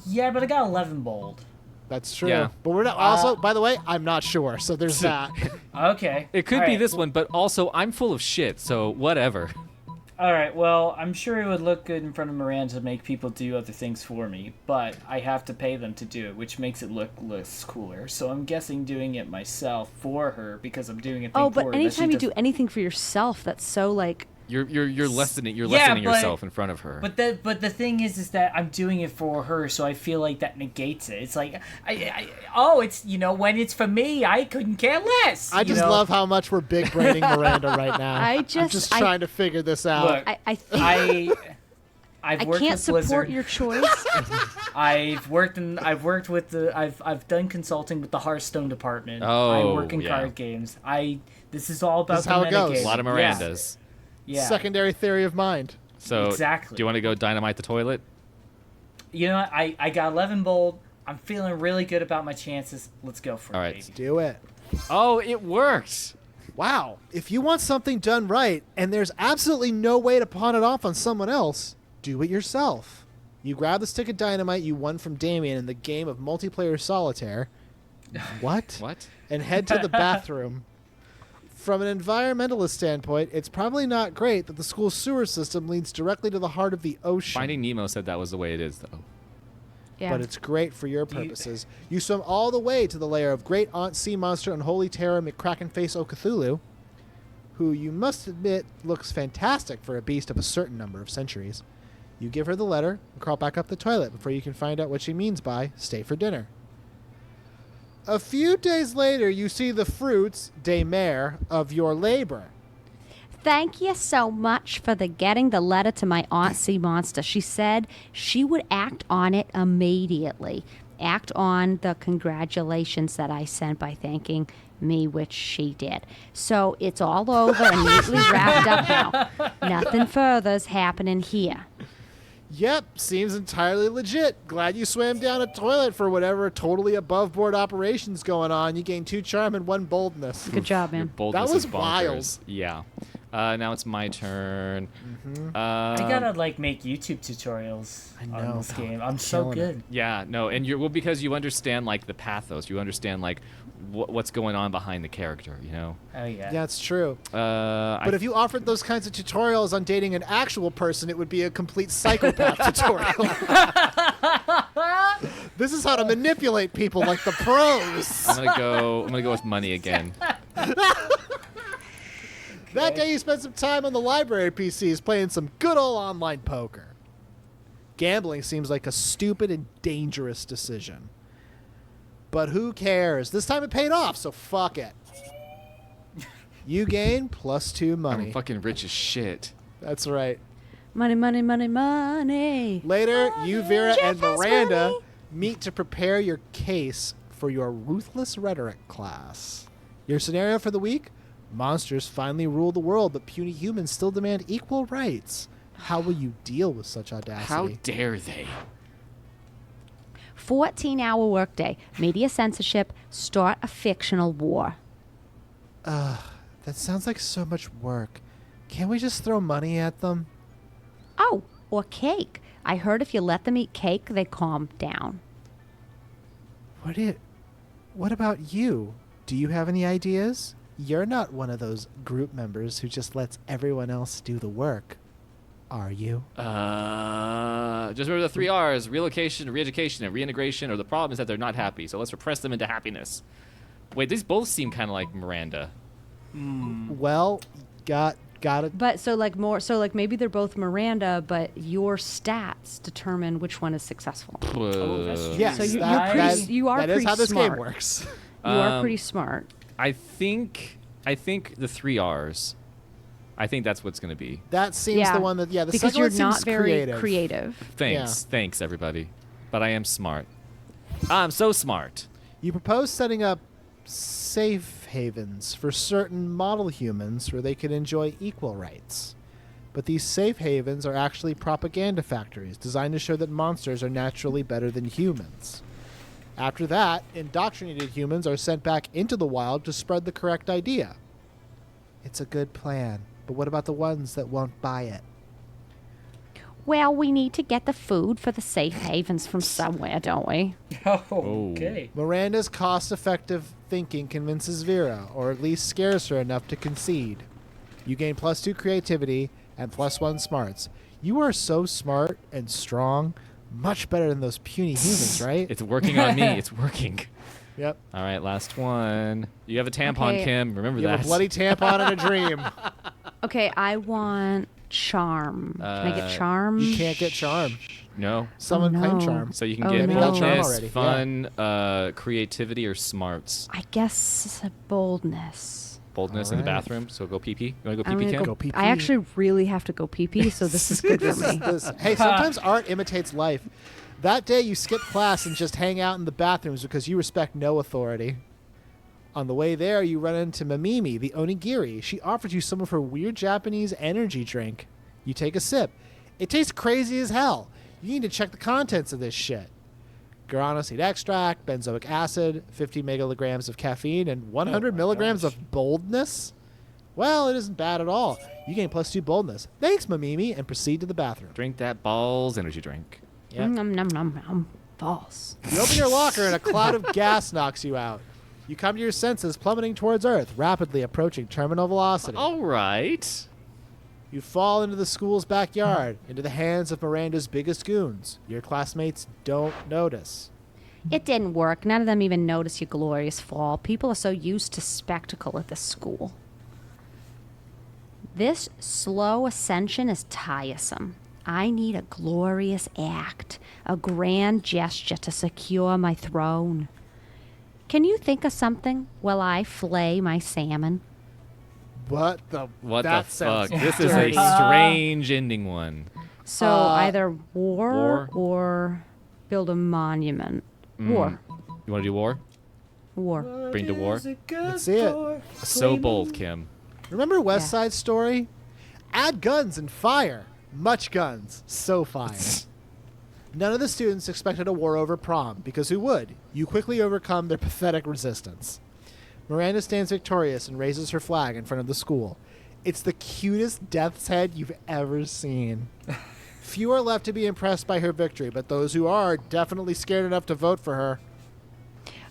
yeah, but I got 11 bold. That's true. Yeah. But we're not. Also, by the way, I'm not sure. So there's that. Okay. It could All be right. this one, but also I'm full of shit, so whatever. All right. Well, I'm sure it would look good in front of Miranda to make people do other things for me, but I have to pay them to do it, which makes it look less cooler. So I'm guessing doing it myself for her because I'm doing a thing Oh, for but her. that she anytime you does- do anything for yourself, that's so like. You're lessening Yeah, lessening but- yourself in front of her. But the thing is that I'm doing it for her, so I feel like that negates it. It's like it's when it's for me, I couldn't care less. I just love how much we're big braining Miranda right now. I I'm just- just I- trying to figure this out. Look, I think I've I worked can't with support Blizzard. your choice. I've done consulting with the Hearthstone department. I Oh, work in yeah. card games. This is all about This is the how it meta goes. game. A lot of Yeah. Mirandas. Yeah. Secondary theory of mind. So, Exactly. do you want to go dynamite the toilet? You know what? I got 11 bold. I'm feeling really good about my chances. Let's go for All it, right. baby. Do it. Oh, it worked. Wow. If you want something done right and there's absolutely no way to pawn it off on someone else, do it yourself. You grab the stick of dynamite you won from Damien in the game of multiplayer solitaire. What? What? And head to the bathroom. From an environmentalist standpoint, it's probably not great that the school sewer system leads directly to the heart of the ocean. Finding Nemo said that was the way it is, though. Yeah. But it's great for your purposes. You swim all the way to the lair of Great Aunt Sea Monster and Holy Terror McCrackenface O'Cthulhu, who you must admit looks fantastic for a beast of a certain number of centuries. You give her the letter and crawl back up the toilet before you can find out what she means by stay for dinner. A few days later, you see the fruits, de mer, of your labor. Thank you so much for getting the letter to my Aunt Sea Monster. She said she would act on it immediately. Act on the congratulations that I sent by thanking me, which she did. So it's all over and neatly wrapped up now. Nothing further's happening here. Yep, seems entirely legit. Glad you swam down a toilet for whatever totally above-board operations going on. You gained 2 charm and 1 boldness. Good job, Your man. boldness That was is bonkers. wild. Yeah. Now it's my turn. I gotta make YouTube tutorials I know. on this game. I'm so Killing good. Yeah, no, and because you understand the pathos, you understand what's going on behind the character, you know. Oh yeah. Yeah, it's true. But if you offered those kinds of tutorials on dating an actual person, it would be a complete psychopath tutorial. This is how to manipulate people like the pros. I'm gonna go with money again. That day you spent some time on the library PCs playing some good old online poker. Gambling seems like a stupid and dangerous decision. But who cares? This time it paid off, so fuck it. You gain +2 money. I'm fucking rich as shit. That's right. Money, money, money, money. Later, you, Vera, Jeff and has Miranda money. meet to prepare your case for your ruthless rhetoric class. Your scenario for the week? Monsters finally rule the world, but puny humans still demand equal rights. How will you deal with such audacity? How dare they? 14-hour workday. Media censorship. Start a fictional war. That sounds like so much work. Can't we just throw money at them? Oh, or cake. I heard if you let them eat cake, they calm down. What about you? Do you have any ideas? You're not one of those group members who just lets everyone else do the work, are you? Just remember the 3 R's: relocation, re-education, and reintegration. Or the problem is that they're not happy, so let's repress them into happiness. Wait, these both seem kind of like Miranda. Well, got it. But maybe they're both Miranda, but your stats determine which one is successful. that's true. Yes, So you- that, you're that- pretty- you are that is pretty how this game smart. works. You are pretty smart. I think the 3 R's. I think that's what's going to be. That seems the one that, the because second you're one seems not very creative. Thanks everybody. But I am smart. I'm so smart. You propose setting up safe havens for certain model humans where they can enjoy equal rights. But these safe havens are actually propaganda factories designed to show that monsters are naturally better than humans. After that, indoctrinated humans are sent back into the wild to spread the correct idea. It's a good plan, but what about the ones that won't buy it? Well, we need to get the food for the safe havens from somewhere, don't we? Okay. Miranda's cost-effective thinking convinces Vera, or at least scares her enough to concede. You gain +2 creativity and +1 smarts. You are so smart and strong, much better than those puny humans, right? It's working on me. It's working. Yep. All right, last one. You have a tampon, Okay. Kim. Remember You that. have a bloody tampon and a dream. Okay, I want charm. Can I get charm? You can't get charm. No. Someone no. claimed charm. So you can Oh, get no. Charm boldness, already, fun, creativity, or smarts. I guess boldness. Boldness in the Alright. bathroom. So go pee-pee. You want to go I'm pee-pee, gonna Kim? Go pee-pee. I actually really have to go pee-pee, so this is good for me. Hey, sometimes art imitates life. That day you skip class and just hang out in the bathrooms because you respect no authority. On the way there, you run into Mamimi, the onigiri. She offers you some of her weird Japanese energy drink. You take a sip. It tastes crazy as hell. You need to check the contents of this shit. Guarana seed extract, benzoic acid, 50 milligrams of caffeine, and 100 milligrams of boldness? Well, it isn't bad at all. You gain +2 boldness. Thanks, Mamimi, and proceed to the bathroom. Drink that balls energy drink. Yep. Nom, nom, nom, nom. False. You open your locker and a cloud of gas knocks you out. You come to your senses, plummeting towards Earth, rapidly approaching terminal velocity. All right. You fall into the school's backyard, into the hands of Miranda's biggest goons. Your classmates don't notice. It didn't work. None of them even noticed your glorious fall. People are so used to spectacle at this school. This slow ascension is tiresome. I need a glorious act, a grand gesture to secure my throne. Can you think of something while I flay my salmon? What the What the sounds fuck? This is a dirty. strange ending one. So either war or build a monument. War. You want to do war? War. Bring to war? Let's see it. So bold, Kim. Remember West Yeah. Side Story? Add guns and fire. Much guns, so fire. None of the students expected a war over prom, because who would? You quickly overcome their pathetic resistance. Miranda stands victorious and raises her flag in front of the school. It's the cutest death's head you've ever seen. Few are left to be impressed by her victory, but those who are definitely scared enough to vote for her.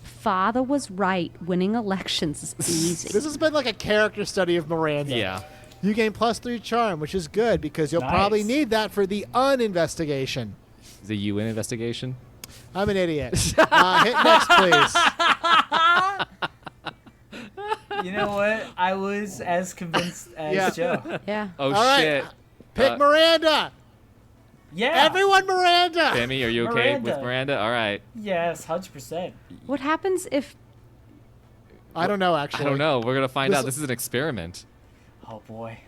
Father was right. Winning elections is easy. This has been like a character study of Miranda. Yeah. You gain +3 charm, which is good because you'll probably Nice. need that for the uninvestigation. The UN investigation? I'm an idiot. Hit next, please. You know what? I was as convinced as Yeah. Joe. Yeah. Oh, All right. shit. Pick Miranda. Yeah. Everyone, Miranda. Bemmie, are you okay with Miranda. Miranda? All right. Yes, 100%. What happens if I don't know, I actually. don't know. We're going to find This- out. This is an experiment. Oh boy.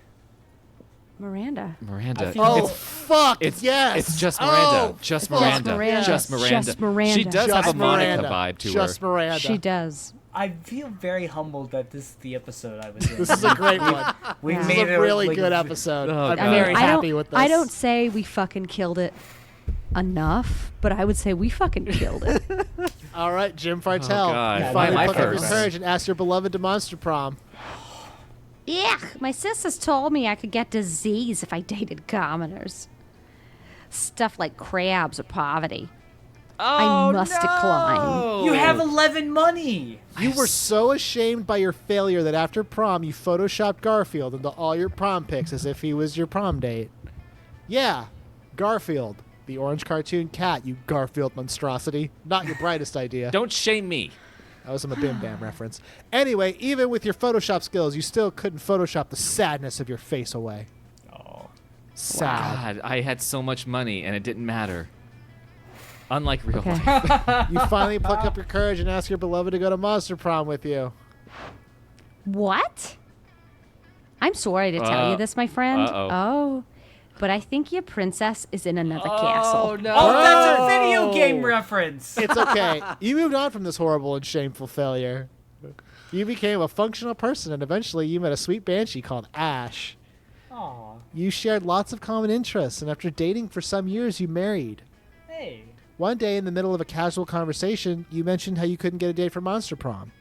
Miranda? Miranda. I feel- Oh, It's- fuck. It's yes. It's just Miranda. Oh, Just It's just Miranda. Miranda. Just Miranda. Just Miranda. She does just have a Monica Miranda. vibe to Just her. Miranda. She does. I feel very humbled that this is the episode I was in. This is a great one. We Yeah. This made is a really like, good episode. Oh, I'm God. very I happy don't, with this. I don't say we fucking killed it enough, but I would say we fucking killed it. All right, Jim Fartell. God. You Yeah, finally my pluck up your first. courage and ask your beloved to Monster Prom. Yuck! My sisters told me I could get disease if I dated commoners. Stuff like crabs or poverty. I must decline. You have 11 money. You were so ashamed by your failure that after prom you photoshopped Garfield into all your prom pics as if he was your prom date. Yeah, Garfield, the orange cartoon cat, you Garfield monstrosity. Not your brightest idea. Don't shame me. That was a Bim Bam reference. Anyway, even with your Photoshop skills, you still couldn't Photoshop the sadness of your face away. Oh. Sad. God, I had so much money and it didn't matter. Unlike real Okay. life. You finally pluck up your courage and ask your beloved to go to Monster Prom with you. What? I'm sorry to tell you this, my friend. uh-oh. Oh, but I think your princess is in another castle. no. Oh, that's a video game reference. It's okay. You moved on from this horrible and shameful failure. You became a functional person, and eventually you met a sweet banshee called Ash. Aw. You shared lots of common interests, and after dating for some years, you married. Hey. One day, in the middle of a casual conversation, you mentioned how you couldn't get a date for Monster Prom.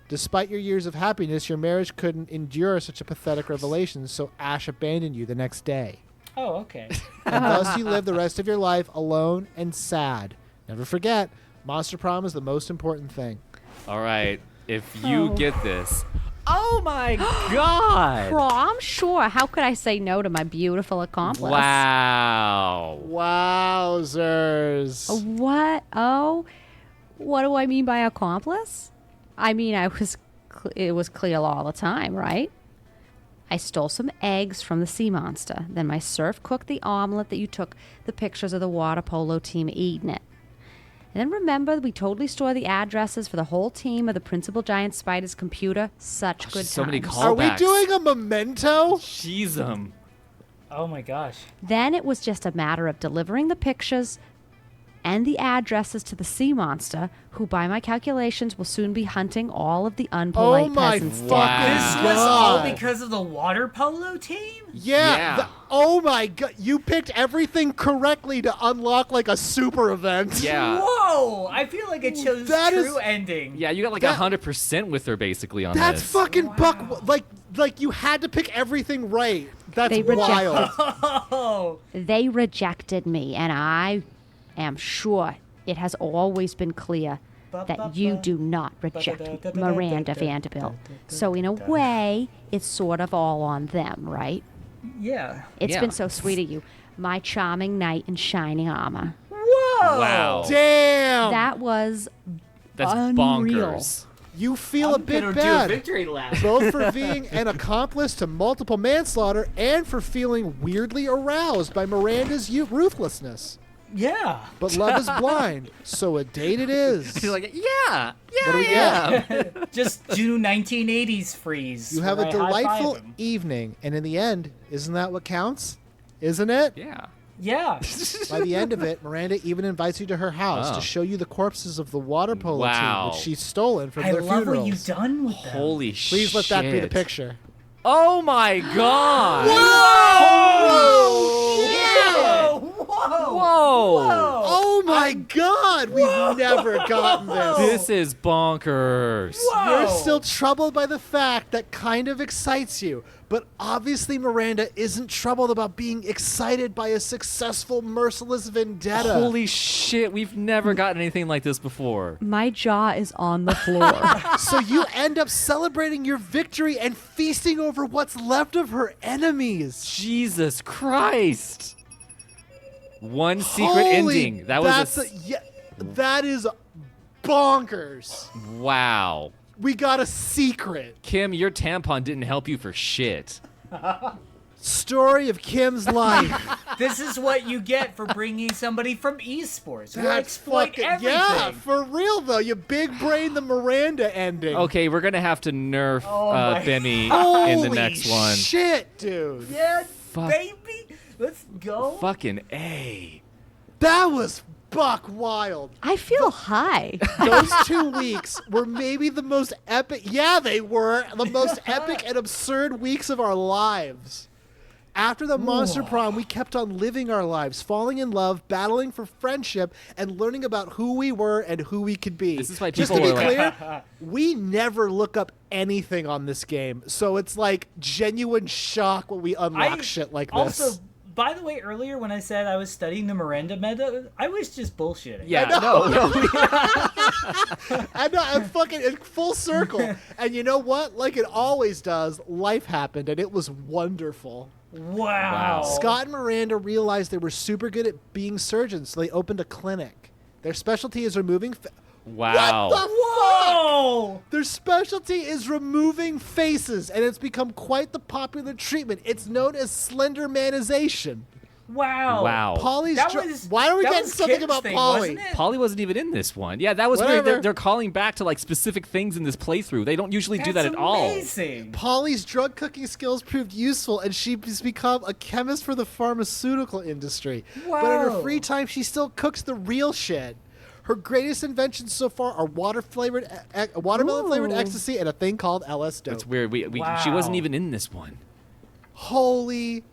Despite your years of happiness, your marriage couldn't endure such a pathetic revelation, so Ash abandoned you the next day. Oh, okay. And thus you live the rest of your life alone and sad. Never forget, Monster Prom is the most important thing. All right. If you Oh. get this. Oh my God. Prom? Sure. How could I say no to my beautiful accomplice? Wow. Wowzers. What? Oh, what do I mean by accomplice? I mean, it was clear all the time, right? I stole some eggs from the sea monster. Then my serf cooked the omelet that you took the pictures of the water polo team eating it. And then remember, we totally store the addresses for the whole team of the Principal Giant Spider's computer. Such good so many times. calls. Are we callbacks. doing a memento? Jeez, Oh my gosh. Then it was just a matter of delivering the pictures and the addresses to the sea monster, who by my calculations will soon be hunting all of the unpolite Oh my peasants fucking down. This was all God. because of the water polo team? Yeah. Oh my god, you picked everything correctly to unlock like a super event. Yeah. Whoa! I feel like it chose That true is- ending. Yeah, you got like That- 100% with her basically on That's this. fucking Wow. buck. Like you had to pick everything right. That's They rejected- wild. Oh, They rejected me, and I am sure it has always been clear that you do not reject Miranda Vanderbilt. So in a way, it's sort of all on them, right? yeah. It's Yeah. been so sweet of you, my charming knight in shining armor. Whoa! Wow. Damn. That was That's unreal. bonkers. You feel a bit gonna bad. do a victory lap. Both for being an accomplice to multiple manslaughter and for feeling weirdly aroused by Miranda's ruthlessness. Yeah. But love is blind, so a date it is. You're like, yeah, What do we get? Just do 1980s freeze. You have a where I high-five delightful him. evening, and in the end, isn't that what counts? Isn't it? Yeah. Yeah. By the end of it, Miranda even invites you to her house Oh. to show you the corpses of the water polo Wow. team, which she's stolen from I their love what funerals. you've done with them. Holy shit. Please let that be the picture. Oh my god. Whoa! Whoa! Whoa! Whoa. Oh my God! We've never gotten this. This is bonkers. Whoa! You're still troubled by the fact that kind of excites you, but obviously Miranda isn't troubled about being excited by a successful, merciless vendetta. Holy shit, we've never gotten anything like this before. My jaw is on the floor. So you end up celebrating your victory and feasting over what's left of her enemies. Jesus Christ. One secret Holy- ending. That was that's yeah, that is bonkers. wow. We got a secret. Kim, your tampon didn't help you for shit. Story of Kim's life. This is what you get for bringing somebody from esports. We'll That's exploit fucking everything. yeah, for real though. You big brain the Miranda ending. Okay, we're gonna have to nerf Oh my- Bemmie Holy in the next one. shit, dude. Yeah, Fuck. baby. Let's go. Fucking A. That was buck wild. I feel high. Those 2 weeks were maybe the most epic. Yeah, they were the most epic and absurd weeks of our lives. After the Monster Prom, we kept on living our lives, falling in love, battling for friendship, and learning about who we were and who we could be. This is why Just people to be are like- clear, we never look up anything on this game, so it's like genuine shock when we unlock shit like this. Also, by the way, earlier when I said I was studying the Miranda meta, I was just bullshitting. Yeah, no. I know, I'm fucking in full circle. And you know what? Like it always does, life happened, and it was wonderful. Wow. Scott and Miranda realized they were super good at being surgeons, so they opened a clinic. Their specialty is removing... Wow. What the fuck? Whoa! Their specialty is removing faces, and it's become quite the popular treatment. It's known as Slendermanization. Wow. Wow. Polly's... That was, Why are we that getting was something Kim's about thing, Polly? wasn't it? Polly wasn't even in this one. Yeah, that was weird. Whatever. They're calling back to like specific things in this playthrough. They don't usually do that That's at all. amazing. Polly's drug cooking skills proved useful, and she's become a chemist for the pharmaceutical industry. But in her Whoa. free time, she still cooks the real shit. Her greatest inventions so far are watermelon-flavored Ooh. ecstasy and a thing called LS dope. That's weird. She Wow. wasn't even in this one. Holy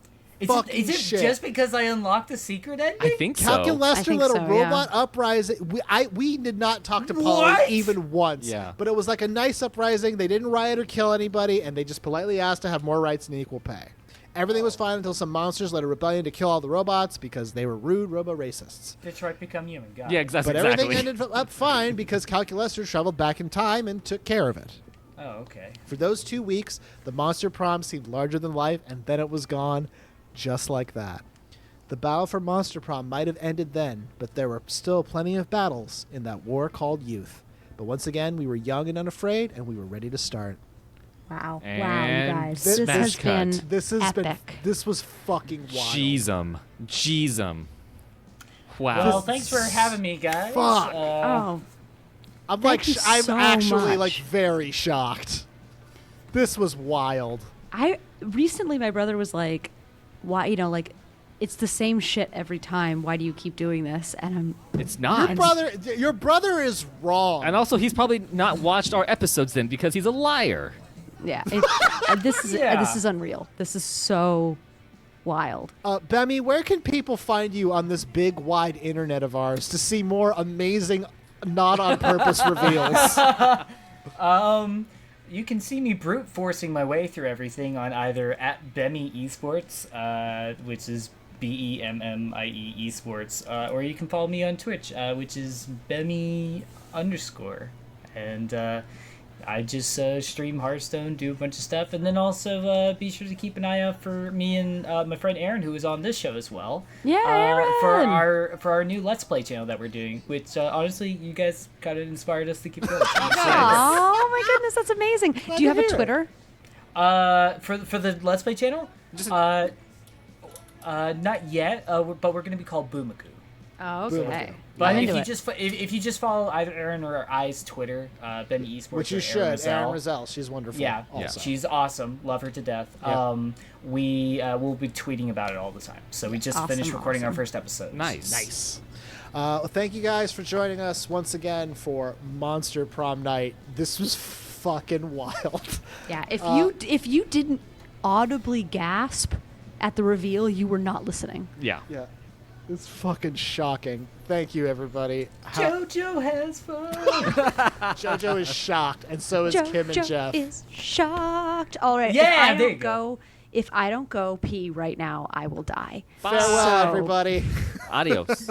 fucking Is it shit. just because I unlocked the secret ending? I think so. Calculester I think let a so, robot uprising. We did not talk to Polly What? even once. Yeah. But it was like a nice uprising. They didn't riot or kill anybody, and they just politely asked to have more rights and equal pay. Everything was fine until some monsters led a rebellion to kill all the robots because they were rude robo-racists. Detroit become human. Got Yeah, it. exactly. But everything ended up fine because Calculester traveled back in time and took care of it. Oh, okay. For those 2 weeks, the Monster Prom seemed larger than life, and then it was gone, just like that. The battle for Monster Prom might have ended then, but there were still plenty of battles in that war called youth. But once again, we were young and unafraid, and we were ready to start. Wow. And wow, you guys. this This smash has cut. been This has epic. this was fucking wild. Jeezum. Wow. Well, thanks for having me, guys. Fuck. Oh, I'm Thank like, you I'm so actually much. like very shocked. This was wild. recently my brother was like, why, like, it's the same shit every time. Why do you keep doing this? And It's not. Your brother is wrong. And also, he's probably not watched our episodes then because he's a liar. yeah, this is unreal. This is so wild. Bemmie, where can people find you on this big, wide internet of ours to see more amazing, not on purpose reveals? You can see me brute forcing my way through everything on either at Bemmie eSports, which is Bemmie eSports, or you can follow me on Twitch, which is Bemmie_. And I just stream Hearthstone, do a bunch of stuff, and then also be sure to keep an eye out for me and my friend Aaron, who is on this show as well. Yeah, Aaron! For our new Let's Play channel that we're doing, which honestly, you guys kind of inspired us to keep going. Oh my goodness, that's amazing. Do you have a Twitter? For the Let's Play channel, not yet. But we're gonna be called Boomaku. Oh, okay. But if you just follow either Aaron or I's Twitter, Bemmie eSports, Which you should. Aaron Rizal. She's wonderful. Yeah, also. she's awesome. Love her to death. Yeah. We will be tweeting about it all the time. So we just finished recording our first episode. Nice. Well, thank you guys for joining us once again for Monster Prom Night. This was fucking wild. Yeah, if you didn't audibly gasp at the reveal, you were not listening. Yeah. Yeah. It's fucking shocking. Thank you, everybody. JoJo has fun. JoJo is shocked, and so is Kim and Jeff. Is shocked. All right. Yeah, if I don't go pee right now, I will die. Farewell, everybody. Adios.